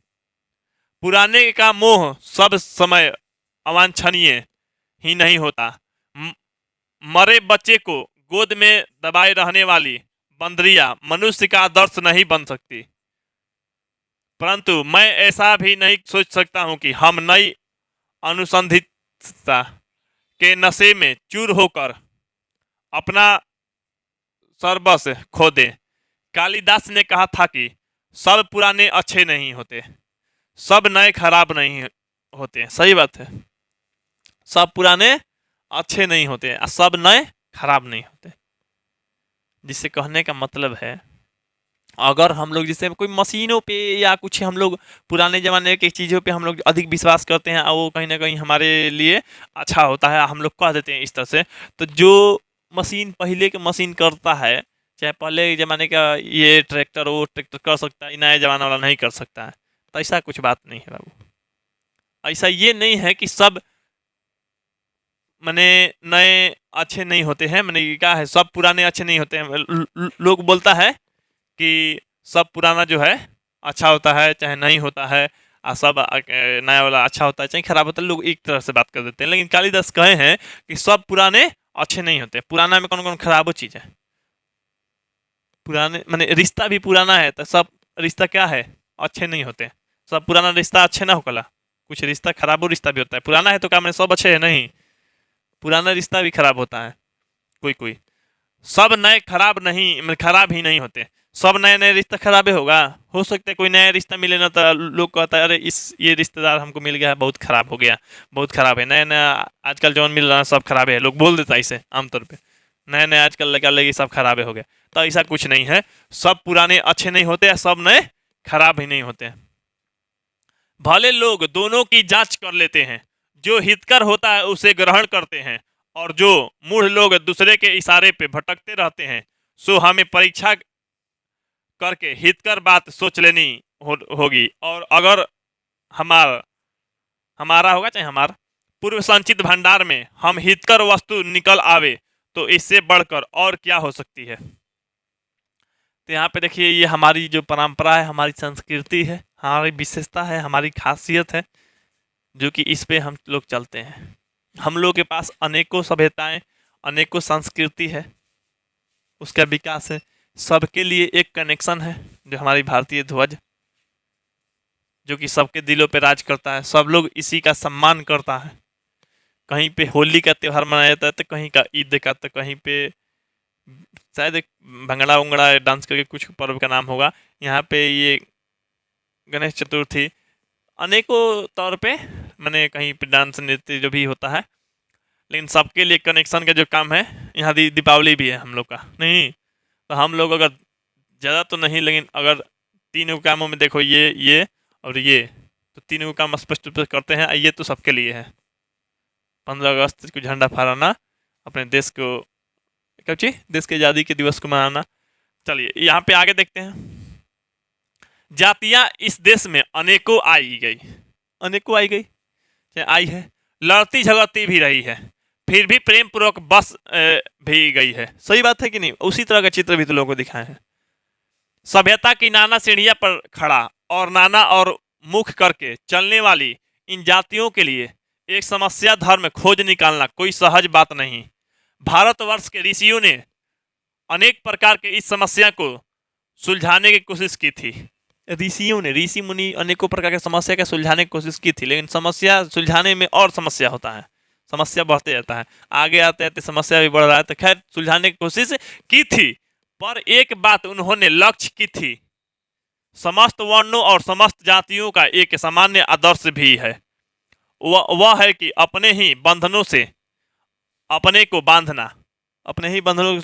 Speaker 1: पुराने का मोह सब समय अवांछनीय ही नहीं होता। मरे बच्चे को गोद में दबाए रहने वाली बंदरिया मनुष्य का आदर्श नहीं बन सकती। परंतु मैं ऐसा भी नहीं सोच सकता हूं कि हम नई अनुसंधितता के नशे में चूर होकर अपना सर्वस्व खो दे। कालिदास ने कहा था कि सब पुराने अच्छे नहीं होते, सब नए खराब नहीं होते। सही बात है, सब पुराने अच्छे नहीं होते और सब नए खराब नहीं होते। जिससे कहने का मतलब है, अगर हम लोग जैसे कोई मशीनों पे या कुछ हम लोग पुराने ज़माने की चीज़ों पे हम लोग अधिक विश्वास करते हैं और वो कहीं ना कहीं हमारे लिए अच्छा होता है, हम लोग कह देते हैं इस तरह से, तो जो मशीन पहले के मशीन करता है, चाहे पहले के ज़माने का ये ट्रैक्टर वो ट्रैक्टर कर सकता है, नया ज़माना वाला नहीं कर सकता है। तो ऐसा कुछ बात नहीं है बाबू। ऐसा ये नहीं है कि सब नए अच्छे नहीं होते हैं, क्या है, सब पुराने अच्छे नहीं होते हैं। लोग बोलता है कि सब पुराना जो है अच्छा होता है, चाहे नहीं होता है, और सब नया वाला अच्छा होता है चाहे खराब होता है। लोग एक तरह से बात कर देते हैं, लेकिन कालिदास कहे हैं कि सब पुराने अच्छे नहीं होते। पुराना में कौन कौन खराब चीज़ है, पुराने माने रिश्ता भी पुराना है तो सब रिश्ता क्या है, अच्छे नहीं होते। सब पुराना रिश्ता अच्छे ना होकला, कुछ रिश्ता खराबो रिश्ता भी होता है। पुराना है तो क्या मैंने सब अच्छे है, नहीं, पुराना रिश्ता भी खराब होता है। कोई कोई सब नए खराब नहीं, मतलब खराब ही नहीं होते। सब नए नए रिश्ता खराब ही होगा। हो सकता है कोई नया रिश्ता मिले ना तो लोग कहता है अरे इस ये रिश्तेदार हमको मिल गया है, बहुत खराब हो गया, बहुत खराब है, नया नया आजकल जो मिल रहा है सब खराब है, लोग बोल देता है इसे आमतौर पे, नए नए आजकल लगा लगी सब खराब हो गया। तो ऐसा कुछ नहीं है, सब पुराने अच्छे नहीं होते, सब नए खराब ही नहीं होते। भले लोग दोनों की जांच कर लेते हैं, जो हितकर होता है उसे ग्रहण करते हैं, और जो मूढ़ लोग दूसरे के इशारे पे भटकते रहते हैं, सो हमें परीक्षा करके हितकर बात सोच लेनी होगी। और अगर हमारा हमारा होगा चाहे हमारा पूर्व संचित भंडार में हम हितकर वस्तु निकल आवे तो इससे बढ़कर और क्या हो सकती है। तो यहाँ पे देखिए ये हमारी जो परंपरा है, हमारी संस्कृति है, हमारी विशेषता है, हमारी खासियत है, जो कि इस पे हम लोग चलते हैं। हम लोग के पास अनेकों सभ्यताएं, अनेकों संस्कृति है, उसका विकास है। सबके लिए एक कनेक्शन है जो हमारी भारतीय ध्वज, जो कि सबके दिलों पे राज करता है। सब लोग इसी का सम्मान करता है। कहीं पे होली का त्यौहार मनाया जाता है तो कहीं का ईद का, तो कहीं पे शायद एक भंगड़ा उंगड़ा डांस करके कुछ पर्व का नाम होगा। यहाँ पे ये गणेश चतुर्थी, अनेकों तौर पे मैंने कहीं पे डांस नृत्य जो भी होता है, लेकिन सबके लिए कनेक्शन का जो काम है, यहाँ दीपावली भी है हम लोग का। नहीं तो हम लोग अगर ज़्यादा तो नहीं, लेकिन अगर तीनों कामों में देखो, ये और ये, तो तीनों काम स्पष्ट रूप से करते हैं। ये तो सबके लिए है। 15 अगस्त को झंडा फहराना, अपने देश को क्या चीज, देश के आज़ादी के दिवस को मनाना। चलिए यहाँ पे आगे देखते हैं। जातियां इस देश में अनेकों आई गई, अनेकों आई गई, आई है, लड़ती झगड़ती भी रही है, फिर भी प्रेम पूर्वक बस भी गई है। सही बात है कि नहीं? उसी तरह का चित्र भी तो लोगों को दिखाए हैं। सभ्यता की नाना सीढ़ियां पर खड़ा और नाना और मुख करके चलने वाली इन जातियों के लिए एक समस्या धर्म खोज निकालना कोई सहज बात नहीं। भारतवर्ष के ऋषियों ने अनेक प्रकार के इस समस्या को सुलझाने की कोशिश की थी। ऋषियों ने, ऋषि मुनि अनेकों प्रकार की समस्या को सुलझाने की कोशिश की थी, लेकिन समस्या सुलझाने में और समस्या होता है, समस्या बढ़ते जाता है, आगे आते आते समस्या भी बढ़ रहा है। तो खैर सुलझाने की कोशिश की थी, पर एक बात उन्होंने लक्ष्य की थी, समस्त वर्णों और समस्त जातियों का एक सामान्य आदर्श भी है। वह है कि अपने ही बंधनों से अपने को बांधना, अपने ही बंधनों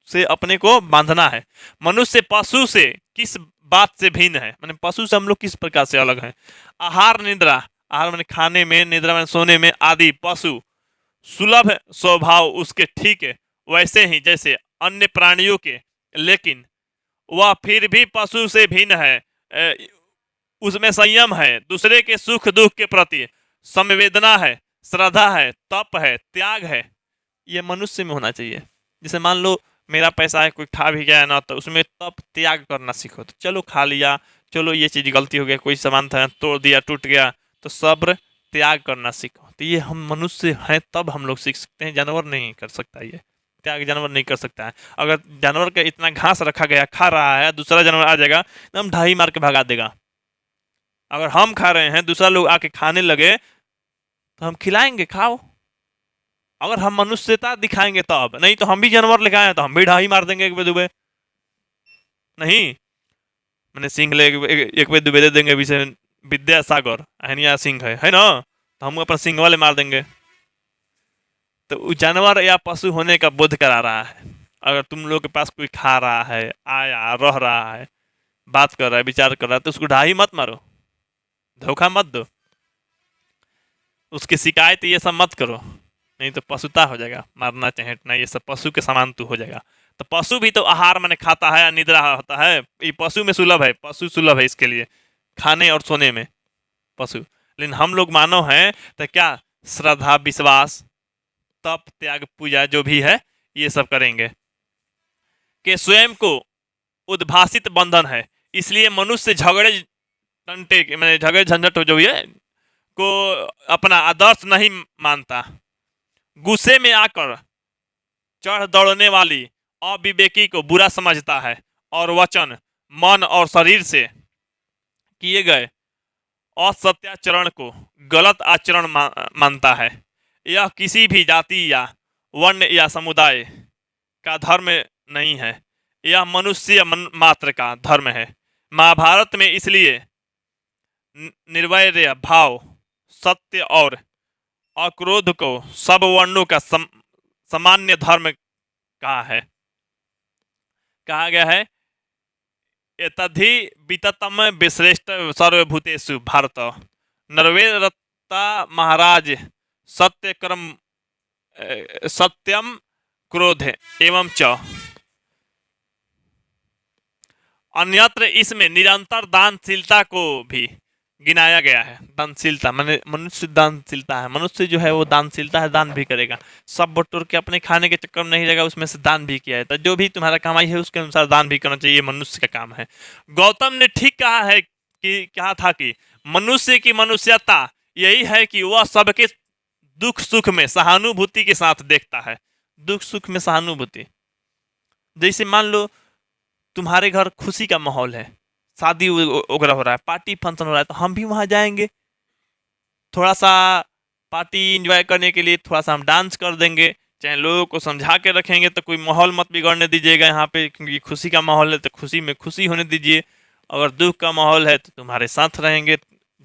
Speaker 1: से अपने को बांधना है। मनुष्य पशु से किस बात से भिन्न है, माने पशु से हम लोग किस प्रकार से अलग हैं। आहार निद्रा, आहार माने खाने में, निद्रा माने सोने में आदि, पशु सुलभ स्वभाव उसके ठीक है वैसे ही जैसे अन्य प्राणियों के, लेकिन वह फिर भी पशु से भिन्न है। उसमें संयम है, दूसरे के सुख दुख के प्रति संवेदना है, श्रद्धा है, तप है, त्याग है। ये मनुष्य में होना चाहिए। जैसे मान लो मेरा पैसा है, कोई खा भी गया ना, तो उसमें तप त्याग करना सीखो। तो चलो खा लिया, चलो ये चीज़ गलती हो गया, कोई सामान था तोड़ दिया, टूट गया, तो सब्र त्याग करना सीखो। तो ये हम मनुष्य हैं तब हम लोग सीख सकते हैं, जानवर नहीं कर सकता ये त्याग, जानवर नहीं कर सकता है। अगर जानवर का इतना घास रखा गया, खा रहा है, दूसरा जानवर आ जाएगा तो हम ढाई मार के भगा देगा। अगर हम खा रहे हैं, दूसरा लोग आके खाने लगे तो हम खिलाएंगे, खाओ। अगर हम मनुष्यता दिखाएंगे तब, नहीं तो हम भी जानवर लेके आए तो हम भी ढाई मार देंगे एक पे दुबे। नहीं मैंने सिंह ले एक पे दुबे दे देंगे, विद्यासागर अहनिया सिंह है ना, तो हम अपन सिंह वाले मार देंगे। तो जानवर या पशु होने का बोध करा रहा है। अगर तुम लोग के पास कोई खा रहा है, आया रह रहा है, बात कर रहा है, विचार कर रहा है, तो उसको ढाई मत मारो, धोखा मत दो, उसकी शिकायत ये सब मत करो, नहीं तो पशुता हो जाएगा, मारना चहेटना ये सब पशु के समान तू हो जाएगा। तो पशु भी तो आहार माने खाता है, निद्रा होता है, ये पशु में सुलभ है, पशु सुलभ है इसके लिए, खाने और सोने में पशु। लेकिन हम लोग मानव हैं तो क्या श्रद्धा, विश्वास, तप, त्याग, पूजा जो भी है ये सब करेंगे। कि स्वयं को उद्भासित बंधन है, इसलिए मनुष्य झगड़े टंटे मैंने झगड़े झंझट जो है को अपना आदर्श नहीं मानता। गुस्से में आकर चढ़ दौड़ने वाली अविवेकी को बुरा समझता है और वचन, मन और शरीर से किए गए असत्याचरण को गलत आचरण मानता है। यह किसी भी जाति या वर्ण या समुदाय का धर्म नहीं है, यह मनुष्य मात्र का धर्म है। महाभारत में इसलिए निर्वैर भाव, सत्य और अक्रोध को सब वर्णों का सामान्य धर्म कहा गया है। एतद्धि विततम विश्रेष्ठ सर्वभूतेषु भारत नरवेरता महाराज सत्य कर्म सत्यम क्रोध एवं च अन्यत्र इसमें निरंतर दानशीलता को भी गिनाया गया है। दानशीलता माने मनुष्य दानशीलता है, मनुष्य जो है वो दानशीलता है, दान भी करेगा, सब बटोर के अपने खाने के चक्कर में नहीं रहेगा, उसमें से दान भी किया है। तो जो भी तुम्हारा कमाई है उसके अनुसार दान भी करना चाहिए, मनुष्य का काम है। गौतम ने ठीक कहा है कि कहा था कि मनुष्य की मनुष्यता यही है कि वह सबके दुख सुख में सहानुभूति के साथ देखता है। दुख सुख में सहानुभूति, जैसे मान लो तुम्हारे घर खुशी का माहौल है, शादी वगैरह हो रहा है, पार्टी फंक्शन हो रहा है, तो हम भी वहां जाएंगे, थोड़ा सा पार्टी एंजॉय करने के लिए थोड़ा सा हम डांस कर देंगे, चाहे लोगों को समझा के रखेंगे तो कोई माहौल मत बिगड़ने दीजिएगा यहाँ पे, क्योंकि खुशी का माहौल है तो खुशी में खुशी होने दीजिए। अगर दुख का माहौल है तो तुम्हारे साथ रहेंगे,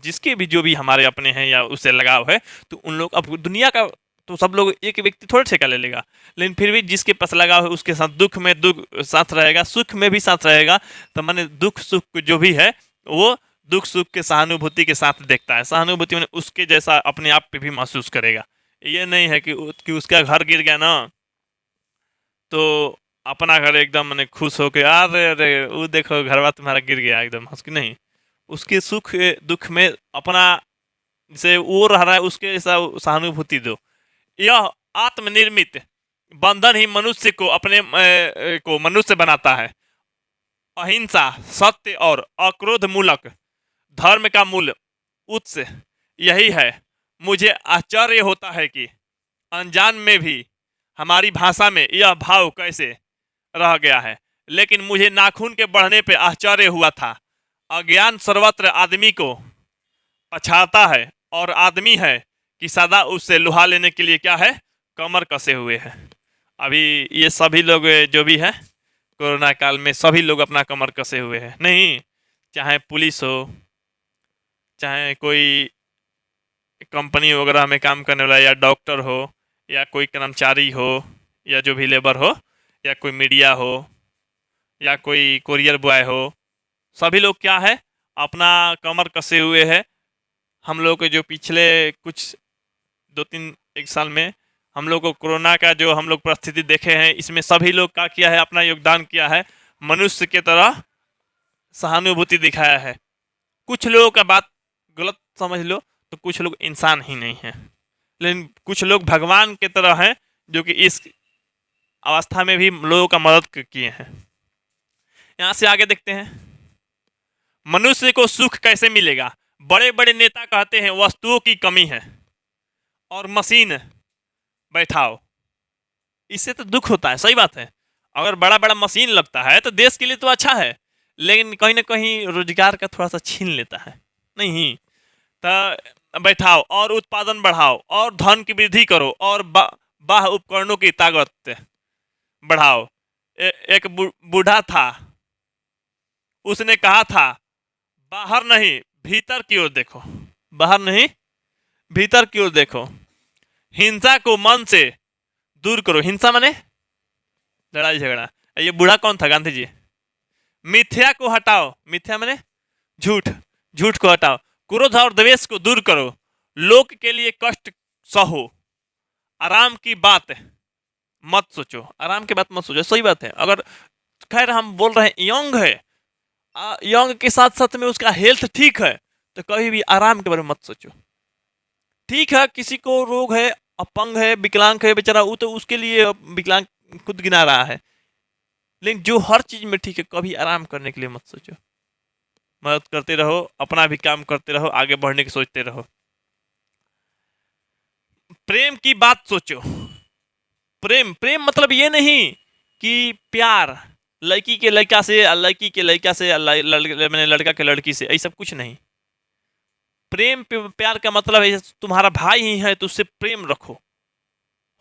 Speaker 1: जिसके भी जो भी हमारे अपने हैं या उससे लगाव है, तो उन लोग, अब दुनिया का तो सब लोग एक व्यक्ति थोड़े ठेका ले लेगा, लेकिन फिर भी जिसके पास लगाव है उसके साथ दुख में दुख साथ रहेगा, सुख में भी साथ रहेगा। तो माने दुख सुख जो भी है वो दुख सुख के सहानुभूति के साथ देखता है। सहानुभूति मैंने उसके जैसा अपने आप पे भी महसूस करेगा। ये नहीं है कि उसका घर गिर गया ना तो अपना घर एकदम मैंने खुश होके अरे अरे वो देखो घरवा तुम्हारा गिर गया, एकदम हंस के नहीं, उसके सुख दुख में अपना से वो रह रहा है उसके जैसा सहानुभूति दो। यह आत्मनिर्मित बंधन ही मनुष्य को अपने को मनुष्य बनाता है। अहिंसा, सत्य और अक्रोध मूलक धर्म का मूल उत्स यही है। मुझे आश्चर्य होता है कि अनजान में भी हमारी भाषा में यह भाव कैसे रह गया है, लेकिन मुझे नाखून के बढ़ने पे आश्चर्य हुआ था। अज्ञान सर्वत्र आदमी को पछाड़ता है और आदमी है कि सदा उससे लुहा लेने के लिए क्या है, कमर कसे हुए है। अभी ये सभी लोग जो भी है कोरोना काल में सभी लोग अपना कमर कसे हुए हैं, नहीं चाहे पुलिस हो, चाहे कोई कंपनी वगैरह में काम करने वाला, या डॉक्टर हो, या कोई कर्मचारी हो, या जो भी लेबर हो, या कोई मीडिया हो, या कोई कोरियर बॉय हो, सभी लोग क्या है अपना कमर कसे हुए है। हम लोग के जो पिछले कुछ 2-3 साल में हम लोग को कोरोना का जो हम लोग परिस्थिति देखे हैं, इसमें सभी लोग क्या किया है, अपना योगदान किया है, मनुष्य के तरह सहानुभूति दिखाया है। कुछ लोगों का बात गलत समझ लो तो कुछ लोग इंसान ही नहीं है, लेकिन कुछ लोग भगवान के तरह हैं जो कि इस अवस्था में भी लोगों का मदद किए हैं। यहाँ से आगे देखते हैं, मनुष्य को सुख कैसे मिलेगा। बड़े बड़े नेता कहते हैं वस्तुओं की कमी है और मशीन बैठाओ, इससे तो दुख होता है। सही बात है, अगर बड़ा बड़ा मशीन लगता है तो देश के लिए तो अच्छा है, लेकिन कहीं ना कहीं रोजगार का थोड़ा सा छीन लेता है। नहीं तो बैठाओ और उत्पादन बढ़ाओ और धन की वृद्धि करो और बाह उपकरणों की ताकत बढ़ाओ। एक बूढ़ा था, उसने कहा था बाहर नहीं भीतर की ओर देखो, बाहर नहीं भीतर की ओर देखो, हिंसा को मन से दूर करो। हिंसा माने लड़ाई झगड़ा। ये बूढ़ा कौन था? गांधी जी। मिथ्या को हटाओ, मिथ्या माने झूठ, झूठ को हटाओ। क्रोध और द्वेष को दूर करो, लोक के लिए कष्ट सहो, आराम की बात मत सोचो, आराम की बात मत सोचो। सही बात है, अगर खैर हम बोल रहे हैं यंग है, यंग के साथ साथ में उसका हेल्थ ठीक है, तो कभी भी आराम के बारे में मत सोचो। ठीक है, किसी को रोग है, अपंग है, विकलांग है बेचारा, वो तो उसके लिए विकलांग खुद गिना रहा है, लेकिन जो हर चीज में ठीक है, कभी आराम करने के लिए मत सोचो। मदद करते रहो, अपना भी काम करते रहो, आगे बढ़ने की सोचते रहो। प्रेम की बात सोचो। प्रेम, प्रेम मतलब ये नहीं कि प्यार, लड़की के लड़का से, लड़की के लड़का से, मैंने लड़का के लड़की से, ऐसा कुछ नहीं। प्रेम प्यार का मतलब है तुम्हारा भाई ही है तो उससे प्रेम रखो।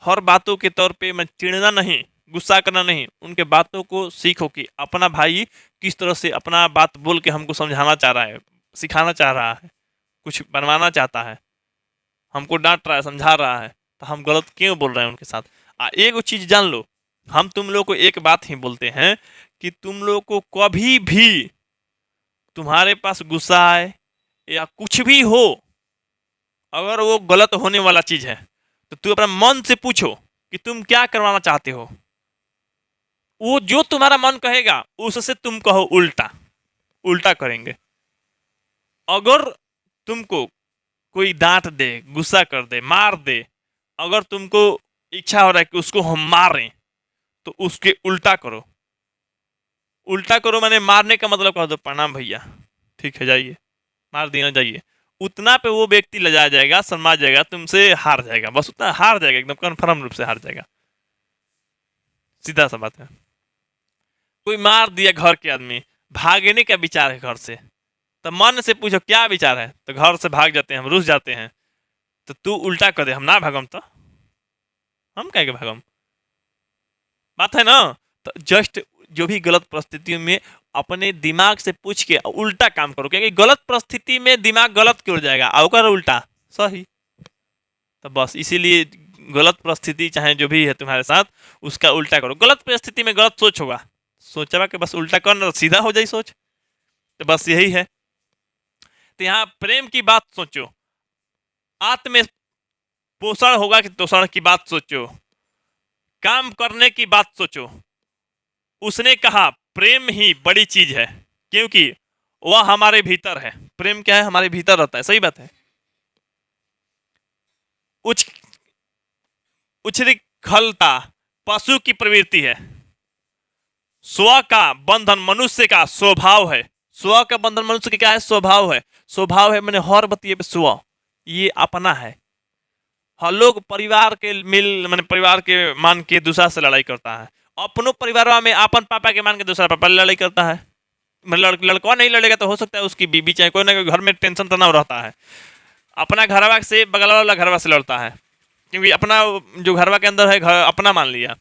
Speaker 1: हर बातों के तौर पे मैं चिढ़ना नहीं, गुस्सा करना नहीं, उनके बातों को सीखो कि अपना भाई किस तरह से अपना बात बोल के हमको समझाना चाह रहा है, सिखाना चाह रहा है, कुछ बनवाना चाहता है, हमको डांट रहा है, समझा रहा है, तो हम गलत क्यों बोल रहे हैं उनके साथ। एक चीज जान लो, हम तुम लोग को एक बात ही बोलते हैं कि तुम लोग को कभी भी तुम्हारे पास गुस्सा आए या कुछ भी हो, अगर वो गलत होने वाला चीज है तो तू अपना मन से पूछो कि तुम क्या करवाना चाहते हो। वो जो तुम्हारा मन कहेगा उससे तुम कहो उल्टा, उल्टा करेंगे। अगर तुमको कोई डांट दे, गुस्सा कर दे, मार दे, अगर तुमको इच्छा हो रहा है कि उसको हम मारें तो उसके उल्टा करो। उल्टा करो मैंने मारने का मतलब कह दो प्रणाम भैया, ठीक है जाइए, मार देना जाइए। उतना पे वो व्यक्ति लजा जाएगा, शर्मा जाएगा, तुमसे हार जाएगा, बस उतना हार जाएगा, एकदम कन्फर्म रूप से हार जाएगा। सीधा सा बात है। कोई मार दिया घर के आदमी, भागने का विचार है घर से, तो मन से पूछो क्या विचार है, तो घर से भाग जाते हैं, हम रुस जाते हैं। तो तू उल्टा कर दे हम ना भागम, तो हम कह के भागम, बात है ना। तो जस्ट जो भी गलत परिस्थितियों में अपने दिमाग से पूछ के उल्टा काम करो, क्योंकि गलत परिस्थिति में दिमाग गलत क्यों जाएगा, और उल्टा सही। तो बस इसीलिए गलत परिस्थिति चाहे जो भी है तुम्हारे साथ, उसका उल्टा करो। गलत परिस्थिति में गलत सोच होगा, सोचा कि बस उल्टा करना, सीधा हो जाए सोच, तो बस यही है। तो यहाँ प्रेम की बात सोचो, आत्म पोषण होगा कि तोषण की बात सोचो, काम करने की बात सोचो। उसने कहा प्रेम ही बड़ी चीज है, क्योंकि वह हमारे भीतर है। प्रेम क्या है, हमारे भीतर रहता है, सही बात है। उच उच्छृंखलता पशु की प्रवृत्ति है, स्व का बंधन मनुष्य का स्वभाव है। स्व का बंधन मनुष्य का क्या है, स्वभाव है। स्वभाव है मैंने हर बतिये पे स्व, ये अपना है। हर लोग परिवार के मैंने परिवार के मान के दूसरा से लड़ाई करता है, अपनों परिवार में अपन पापा के मान के दूसरा पापा लड़ाई करता है। लड़का नहीं लड़ेगा तो हो सकता है उसकी बीबी चाहे कोई ना कोई घर में टेंशन तनाव रहता है, अपना घरवा से बगल वाला घरवा से लड़ता है, क्योंकि अपना जो घरवा के अंदर है घर अपना मान लिया।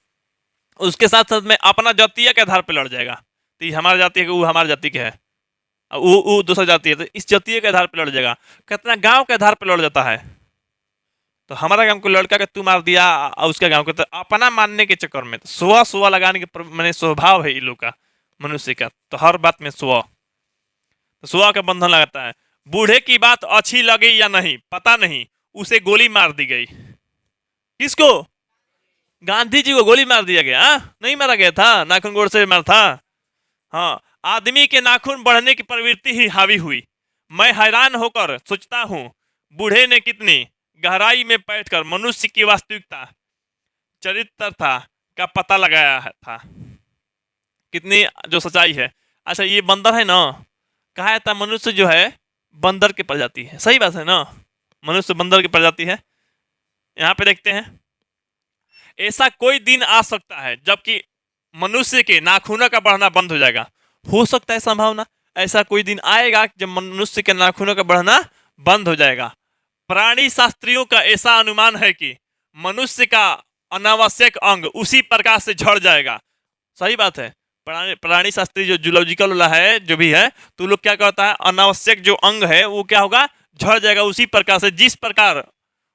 Speaker 1: उसके साथ साथ में अपना जातीय के आधार पर लड़ जाएगा, तो ये हमारा जाति है, वो हमारी जाति के है, वो दूसरा जाति है, तो इस जातीय के आधार पर लड़ जाएगा। कितना गांव के आधार पर लड़ जाता है, तो हमारा गांव को लड़का का तू मार दिया और उसका गांव को, तो अपना मानने के चक्कर में तो स्व लगाने के मैंने स्वभाव है इन लोग का, मनुष्य का, तो हर बात में स्व, तो स्व का बंधन लगाता है। बूढ़े की बात अच्छी लगी या नहीं पता नहीं, उसे गोली मार दी गई। किसको, गांधी जी को गोली मार दिया गया। नहीं मारा गया था, नाखून गोड़ से मारा था। हाँ, आदमी के नाखून बढ़ने की प्रवृत्ति ही हावी हुई। मैं हैरान होकर सोचता हूँ बूढ़े ने कितनी गहराई में बैठकर मनुष्य की वास्तविकता चरित्रता का पता लगाया था, कितनी जो सच्चाई है। अच्छा ये बंदर है ना, कहा था मनुष्य जो है बंदर की प्रजाति है, सही बात है ना, मनुष्य बंदर की प्रजाति है। यहाँ पे देखते हैं, ऐसा कोई दिन आ सकता है जबकि मनुष्य के नाखूनों का बढ़ना बंद हो जाएगा। हो सकता है संभावना, ऐसा कोई दिन आएगा जब मनुष्य के नाखूनों का बढ़ना बंद हो जाएगा। प्राणी शास्त्रियों का ऐसा अनुमान है कि मनुष्य का अनावश्यक अंग उसी प्रकार से झड़ जाएगा। सही बात है, प्राणी शास्त्री जो जूलॉजिकल वाला है जो भी है, तो लोग क्या कहता है अनावश्यक जो अंग है वो क्या होगा, झड़ जाएगा उसी प्रकार से जिस प्रकार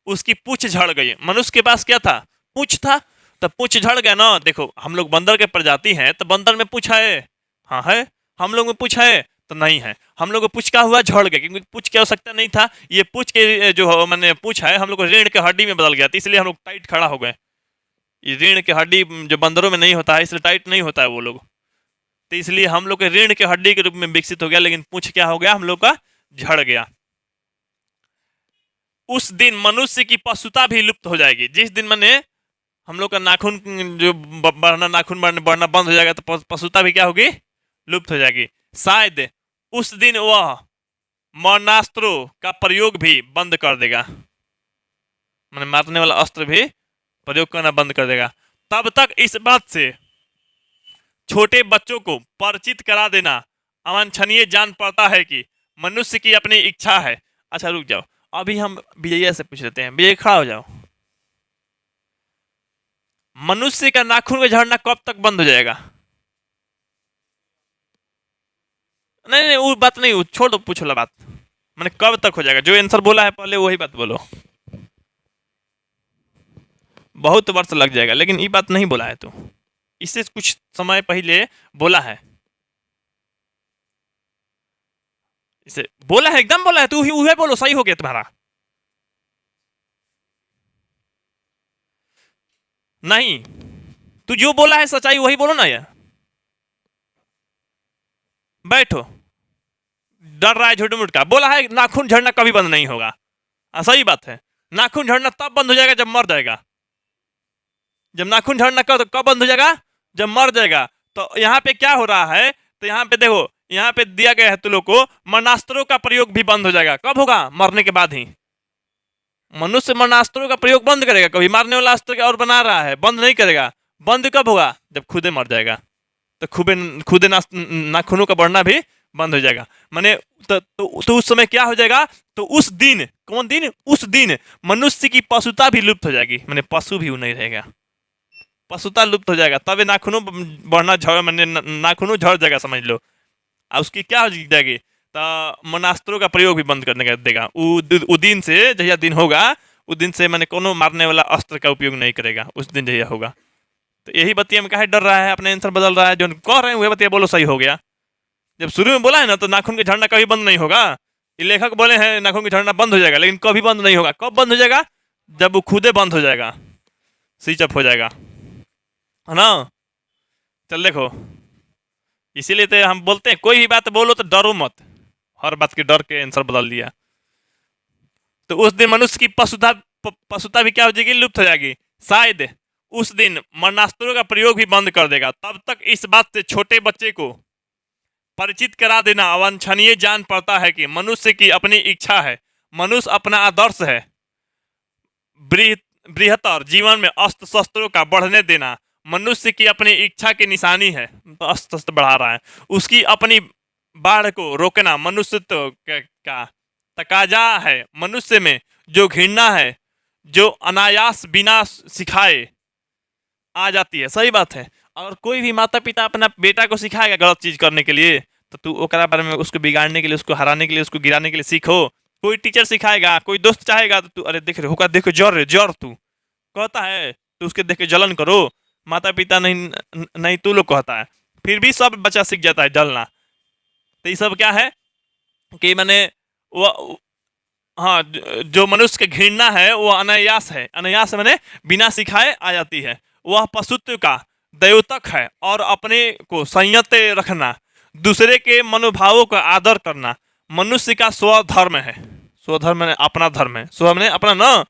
Speaker 1: उसकी पूंछ झड़ गई। मनुष्य के पास क्या था, पूंछ था, तो पूंछ झड़ गया ना। देखो हम लोग बंदर के प्रजाति हैं, तो बंदर में पूंछ है, हाँ है, हम लोग में पूंछ है तो नहीं है। हम लोग को पूंछ का हुआ झड़ गया, क्योंकि पूंछ की आवश्यकता नहीं था। ये पूंछ के जो मैंने पूंछ है हम लोग को रीढ़ के हड्डी में बदल गया, तो इसलिए हम लोग टाइट खड़ा हो गए। ये रीढ़ के हड्डी जो बंदरों में नहीं होता है, इसलिए टाइट नहीं होता है वो लोग, तो इसलिए हम लोग के रीढ़ के हड्डी के रूप में विकसित हो गया, लेकिन पूंछ क्या हो गया, हम लोग का झड़ गया। उस दिन मनुष्य की पशुता भी लुप्त हो जाएगी। जिस दिन मैंने हम लोग का नाखून जो नाखून बढ़ना बंद हो जाएगा, तो पशुता भी क्या होगी, लुप्त हो जाएगी। शायद उस दिन वह मरणास्त्रों का प्रयोग भी बंद कर देगा, मैंने मारने वाला अस्त्र भी प्रयोग करना बंद कर देगा। तब तक इस बात से छोटे बच्चों को परिचित करा देना अवांछनीय जान पड़ता है कि मनुष्य की अपनी इच्छा है। अच्छा रुक जाओ, अभी हम विजय से पूछ लेते हैं। विजय खड़ा हो जाओ। मनुष्य का नाखून का झड़ना कब तक बंद हो जाएगा? नहीं नहीं वो बात नहीं, छोड़ दो, पूछो ला बात। मैंने कब तक हो जाएगा, जो आंसर बोला है पहले वही बात बोलो। बहुत वर्ष लग जाएगा, लेकिन ये बात नहीं बोला है तू, इससे कुछ समय पहले बोला है, इसे बोला है, एकदम बोला है तू ही, वही बोलो, सही हो गया तुम्हारा। नहीं, तू जो बोला है सच्चाई वही बोलो ना यार। बैठो, डर रहा है झूठ मूठ का। बोला है नाखून झड़ना कभी बंद नहीं होगा। सही बात है, नाखून झड़ना तब बंद हो जाएगा जब मर जाएगा। जब नाखून झड़ना कब बंद हो जाएगा? जब मर जाएगा। तो यहाँ पे क्या हो रहा है, तो यहाँ पे देखो, यहाँ पे दिया गया है तुम लोग को, मरणास्त्रों का प्रयोग भी बंद हो जाएगा। कब होगा? मरने के बाद ही। मनुष्य मरणास्त्रों का प्रयोग बंद करेगा, कभी मारने वाला अस्त्र और बना रहा है, बंद नहीं करेगा। बंद कब होगा? जब खुदे मर जाएगा। तो खुदे नाखूनों का बढ़ना भी बंद हो जाएगा। माने तो उस समय क्या हो जाएगा? तो उस दिन, कौन दिन? उस दिन मनुष्य की पशुता भी लुप्त हो जाएगी। माने पशु भी नहीं रहेगा, पशुता लुप्त हो जाएगा। तब नाखूनों बढ़ना झड़, मैंने नाखूनों झड़ जाएगा, समझ लो। और उसकी क्या हो जाएगी? तो मनास्त्रों का प्रयोग भी बंद करने का देगा। उ दिन से जहिया दिन होगा, उस दिन से मैंने कोनो मारने वाला अस्त्र का उपयोग नहीं करेगा, उस दिन जहिया होगा। तो यही बतिया में काहे डर रहा है, अपने आंसर बदल रहा है? जो कह रहे हैं वही बतिया बोलो, सही हो गया। जब शुरू में बोला है ना, तो नाखून के झड़ना कभी बंद नहीं होगा। ये लेखक बोले हैं नाखून के झड़ना बंद हो जाएगा, लेकिन कभी बंद नहीं होगा। कब बंद हो जाएगा? जब वो खुदे बंद हो जाएगा, स्विच ऑफ हो जाएगा, है ना। चल देखो, इसीलिए तो हम बोलते हैं कोई भी बात बोलो तो डरो मत। हर बात के डर के आंसर बदल दिया। तो उस दिन मनुष्य की पशुता भी क्या हो जाएगी? लुप्त हो जाएगी। शायद उस दिन मरणास्त्रों का प्रयोग भी बंद कर देगा। तब तक इस बात से छोटे बच्चे को परिचित करा देना अवांछनीय जान पड़ता है कि मनुष्य की अपनी इच्छा है, मनुष्य अपना आदर्श है। बृहत्तर जीवन में अस्त्र शस्त्रों का बढ़ने देना मनुष्य की अपनी इच्छा की निशानी है। तो अस्त्र शस्त्र बढ़ा रहा है, उसकी अपनी बाढ़ को रोकना मनुष्यत्व का तकाजा है। मनुष्य में जो घृणा है, जो अनायास बिना सिखाए आ जाती है। सही बात है। और कोई भी माता पिता अपना बेटा को सिखाएगा गलत चीज करने के लिए, तो तू ओकरा बारे में, उसको बिगाड़ने के लिए, उसको हराने के लिए, उसको गिराने के लिए सीखो। कोई टीचर सिखाएगा, कोई दोस्त चाहेगा, तो तू अरे देख रहे होगा, देखो जर तू कहता है तो उसके देख के जलन करो। माता पिता नहीं तू लोग कहता है, फिर भी सब बच्चा सीख जाता है जलना। तो ये सब क्या है कि मैंने वो, हाँ, जो मनुष्य की घृणा है वो अनायास है। अनायास मैंने बिना सिखाए आ जाती है। वह पशुत्व का द्योतक है और अपने को संयत रखना, दूसरे के मनोभावों का आदर करना मनुष्य का स्वधर्म है। स्वधर्म मैंने अपना धर्म है, स्व मैंने अपना न,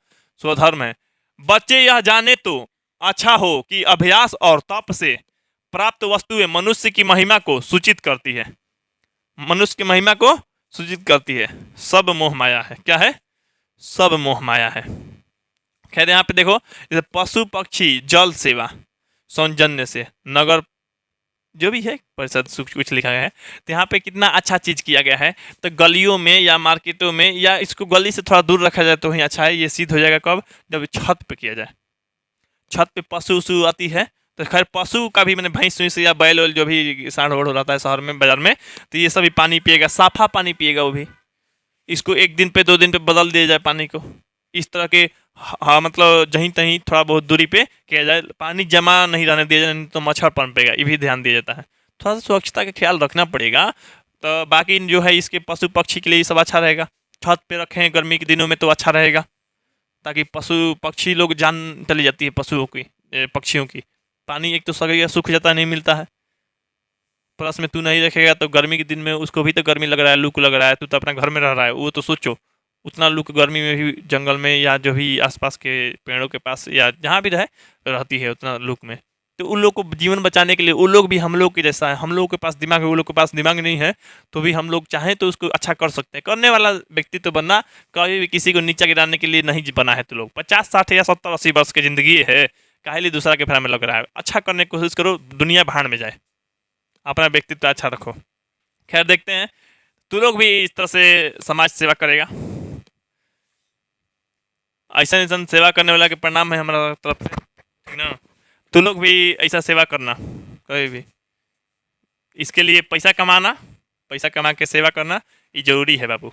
Speaker 1: स्वधर्म है। बच्चे यह जाने तो अच्छा हो कि अभ्यास और तप से प्राप्त वस्तुएं मनुष्य की महिमा को सूचित करती है। मनुष्य की महिमा को सूचित करती है। सब मोह माया है। क्या है? सब मोह माया है। खैर यहाँ पे देखो, जैसे पशु पक्षी जल सेवा सौजन्य से नगर जो भी है परिषद कुछ लिखा गया है, तो यहाँ पे कितना अच्छा चीज किया गया है। तो गलियों में या मार्केटों में, या इसको गली से थोड़ा दूर रखा जाए तो ही अच्छा है। ये सिद्ध हो जाएगा कब? जब छत पे किया जाए। छत पे पशु उशु आती है, तो खैर पशु का भी मैंने भैंस वैंस या बैल वैल जो भी सांड ओढ़ रहता है शहर में बाजार में, तो ये सभी पानी पिएगा, साफा पानी पिएगा वो भी। इसको 1 दिन पे 2 दिन पे बदल दिया जाए पानी को, इस तरह के। हाँ मतलब जहीं तहीं थोड़ा बहुत दूरी पे किया जाए, पानी जमा नहीं रहने दिया जाए, नहीं तो मच्छर पनपेगा, ये भी ध्यान दिया जाता है। थोड़ा सा स्वच्छता का ख्याल रखना पड़ेगा। तो बाकी जो है इसके पशु पक्षी के लिए ये सब अच्छा रहेगा। छत पे रखें गर्मी के दिनों में तो अच्छा रहेगा, ताकि पशु पक्षी लोग जान चली जाती है पशुओं की, पक्षियों की। पानी एक तो सगैया सूख जाता है, नहीं मिलता है, प्लस में तू नहीं रखेगा तो गर्मी के दिन में उसको भी तो गर्मी लग रहा है, लू को लग रहा है। तू तो अपना घर में रह रहा है, वो तो सोचो उतना लू गर्मी में भी जंगल में या जो भी आसपास के पेड़ों के पास या जहाँ भी रहती है उतना लू में। तो उन लोग को जीवन बचाने के लिए, वो लोग भी हम लोग के जैसा है। हम लोग के पास दिमाग है, वो लोग के पास दिमाग नहीं है, तो भी हम लोग चाहें तो उसको अच्छा कर सकते हैं। करने वाला व्यक्ति तो बनना, कभी भी किसी को नीचा गिराने के लिए नहीं बना है। तो लोग 50 60 या 70 80 वर्ष की जिंदगी है, काहे लिए दूसरा के फेरा में लग रहा है? अच्छा करने की कोशिश करो, दुनिया भाड़ में जाए। अपना व्यक्तित्व अच्छा रखो। खैर देखते हैं, तू लोग भी इस तरह से समाज सेवा करेगा। ऐसा इंसान सेवा करने वाला के प्रणाम है हमारा तरफ से, ठीक ना। तू लोग भी ऐसा सेवा करना कभी भी। इसके लिए पैसा कमाना, पैसा कमा के सेवा करना ये जरूरी है बाबू,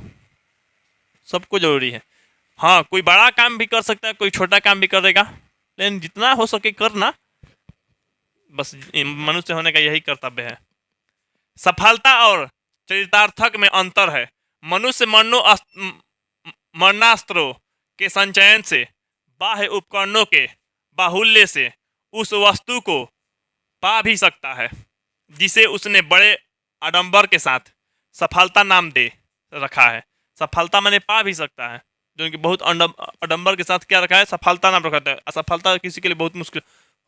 Speaker 1: सबको जरूरी है। हाँ, कोई बड़ा काम भी कर सकता है, कोई छोटा काम भी करेगा, लेकिन जितना हो सके करना, बस मनुष्य होने का यही कर्तव्य है। सफलता और चरितार्थक में अंतर है। मनुष्य मरणास्त्रों के संचयन से, बाह्य उपकरणों के बाहुल्य से उस वस्तु को पा भी सकता है जिसे उसने बड़े आडंबर के साथ सफलता नाम दे रखा है। सफलता मैंने पा भी सकता है, जो कि बहुत आडंबर के साथ क्या रखा है, सफलता नाम रखा है। असफलता किसी के लिए बहुत मुश्किल,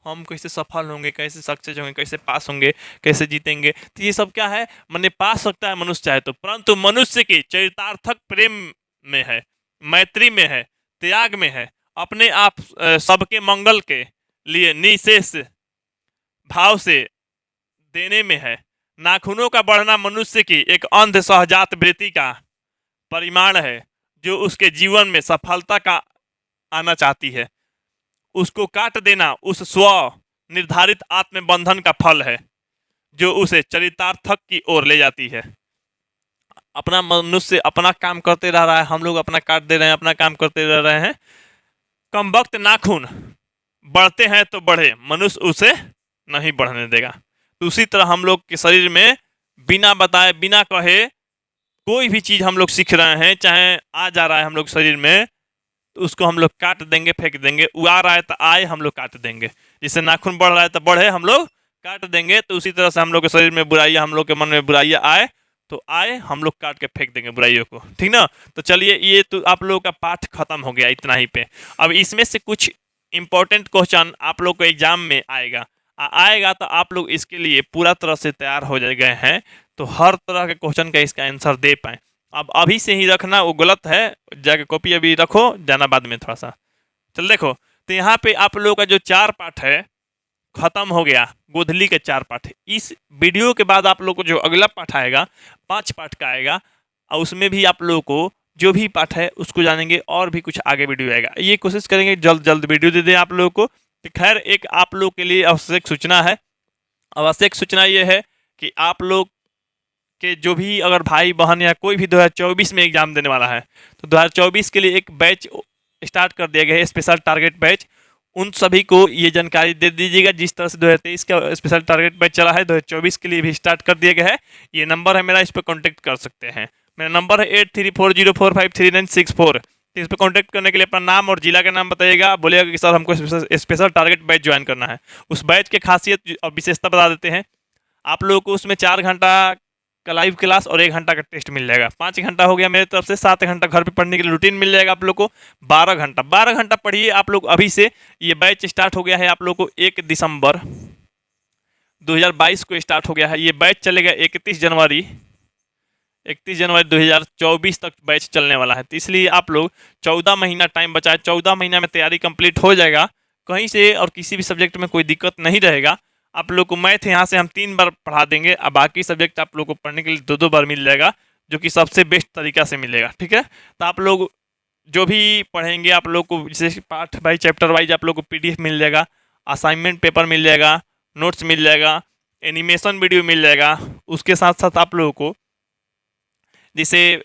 Speaker 1: हम कैसे सफल होंगे, कैसे सक्सेस होंगे, कैसे पास होंगे, कैसे जीतेंगे, तो ये सब क्या है, मैंने पा सकता है मनुष्य चाहे तो। परंतु मनुष्य की चरितार्थक प्रेम में है, मैत्री में है, त्याग में है, अपने आप सबके मंगल के लिए निशेष भाव से देने में है। नाखूनों का बढ़ना मनुष्य की एक अंध सहजात वृत्ति का परिमाण है जो उसके जीवन में सफलता का आना चाहती है। उसको काट देना उस स्व निर्धारित आत्मबंधन का फल है जो उसे चरितार्थक की ओर ले जाती है। अपना मनुष्य अपना काम करते रह रहा है, हम लोग अपना काट दे रहे हैं, अपना काम करते रह रहे हैं। कम वक्त नाखून बढ़ते हैं तो बढ़े, मनुष्य उसे नहीं बढ़ने देगा। तो उसी तरह हम लोग के शरीर में बिना बताए, बिना कहे कोई भी चीज़ हम लोग सीख रहे हैं, चाहे आ जा रहा है हम लोग शरीर में, तो उसको हम लोग काट देंगे, फेंक देंगे। वो आ रहा है तो आए, हम लोग काट देंगे। जिससे नाखून बढ़ रहा है तो बढ़े, हम लोग काट देंगे। तो उसी तरह से हम लोग के शरीर में बुराइयाँ, हम लोग के मन में बुराइयाँ आए तो आए, हम लोग काट के फेंक देंगे बुराइयों को, ठीक ना। तो चलिए, ये तो आप लोगों का पाठ खत्म हो गया इतना ही पे। अब इसमें से कुछ इंपॉर्टेंट क्वेश्चन आप लोग को एग्जाम में आएगा तो आप लोग इसके लिए पूरा तरह से तैयार हो गए हैं, तो हर तरह के क्वेश्चन का इसका आंसर दे पाए। अब अभी से ही रखना वो गलत है, जाके कॉपी अभी रखो, जाना बाद में थोड़ा सा। चल देखो, तो यहाँ पे आप लोगों का जो 4 पाठ है खत्म हो गया, गोधली के 4 पाठ। इस वीडियो के बाद आप लोग को जो अगला पाठ आएगा 5 पाठ का आएगा, और उसमें भी आप लोगों को जो भी पाठ है उसको जानेंगे, और भी कुछ आगे वीडियो आएगा। ये कोशिश करेंगे जल्द जल्द वीडियो दे दें आप लोगों को। तो खैर, एक आप लोग के लिए आवश्यक सूचना है। आवश्यक सूचना ये है कि आप लोग के जो भी अगर भाई बहन या कोई भी 2024 में एग्जाम देने वाला है, तो 2024 के लिए एक बैच स्टार्ट कर दिया गया है, स्पेशल टारगेट बैच। उन सभी को ये जानकारी दे दीजिएगा। जिस तरह से 2023 का स्पेशल टारगेट बैच चला है, 2024 के लिए भी स्टार्ट कर दिया गया है। ये नंबर है मेरा, इस पर कॉन्टैक्ट कर सकते हैं। मेरा नंबर है 8340453964। इस पर कॉन्टैक्ट करने के लिए अपना नाम और जिला का नाम बताइएगा, बोलिएगा कि सर हमको स्पेशल टारगेट बैच ज्वाइन करना है। उस बैच की खासियत और विशेषता बता देते हैं आप लोगों को। उसमें 4 घंटा का लाइव क्लास और 1 घंटा का टेस्ट मिल जाएगा। 5 घंटा हो गया मेरी तरफ से, 7 घंटा घर पे पढ़ने के लिए रूटीन मिल जाएगा आप लोग को। 12 घंटा पढ़िए आप लोग अभी से। ये बैच स्टार्ट हो गया है आप लोग को 1 दिसंबर 2022 को स्टार्ट हो गया है। ये बैच चलेगा 31 जनवरी 2024 तक बैच चलने वाला है। तो इसलिए आप लोग 14 महीना टाइम बचा है, 14 महीना में तैयारी कंप्लीट हो जाएगा। कहीं से और किसी भी सब्जेक्ट में कोई दिक्कत नहीं रहेगा। आप लोग को मैथ यहाँ से हम 3 बार पढ़ा देंगे, और बाकी सब्जेक्ट आप लोग को पढ़ने के लिए 2-2 बार मिल जाएगा, जो कि सबसे बेस्ट तरीका से मिलेगा, ठीक है। तो आप लोग जो भी पढ़ेंगे आप लोग को जैसे पार्ट बाई चैप्टर वाइज आप लोग को PDF मिल जाएगा, असाइनमेंट पेपर मिल जाएगा, नोट्स मिल जाएगा, एनिमेशन वीडियो मिल जाएगा। उसके साथ साथ आप लोगों को जैसे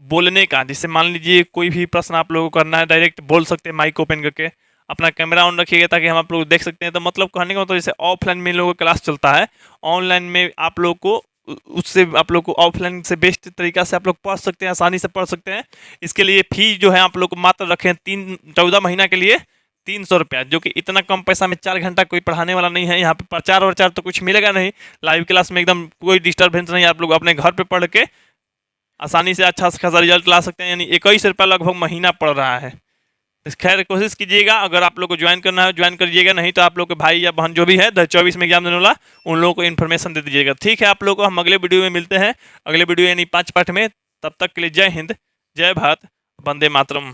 Speaker 1: बोलने का, जैसे मान लीजिए कोई भी प्रश्न आप लोगों को करना है, डायरेक्ट बोल सकते हैं माइक ओपन करके। अपना कैमरा ऑन रखिएगा ताकि हम आप लोग देख सकते हैं। तो मतलब कहने का मतलब जैसे ऑफलाइन में लोगों का क्लास चलता है, ऑनलाइन में आप लोग को उससे आप लोग को ऑफलाइन से बेस्ट तरीका से आप लोग पढ़ सकते हैं, आसानी से पढ़ सकते हैं। इसके लिए फी जो है आप लोग को मात्र रखें 14 महीना के लिए 300 रुपया, जो कि इतना कम पैसा में 4 घंटा कोई पढ़ाने वाला नहीं है। यहाँ पे प्रचार वचार तो कुछ मिलेगा नहीं, लाइव क्लास में एकदम कोई डिस्टर्बेंस नहीं। आप लोग अपने घर पर पढ़ के आसानी से अच्छा खासा रिजल्ट ला सकते हैं। यानी 21 रुपया लगभग महीना पड़ रहा है। खैर कोशिश कीजिएगा, अगर आप लोग को ज्वाइन करना है ज्वाइन करिएगा, नहीं तो आप लोग के भाई या बहन जो भी है 2024 में एग्जाम देने वाला, उन लोगों को इन्फॉर्मेशन दे दीजिएगा, ठीक है। आप लोगों को हम अगले वीडियो में मिलते हैं, अगले वीडियो यानी 5 पार्ट में। तब तक के लिए जय हिंद, जय भारत, वंदे मातरम।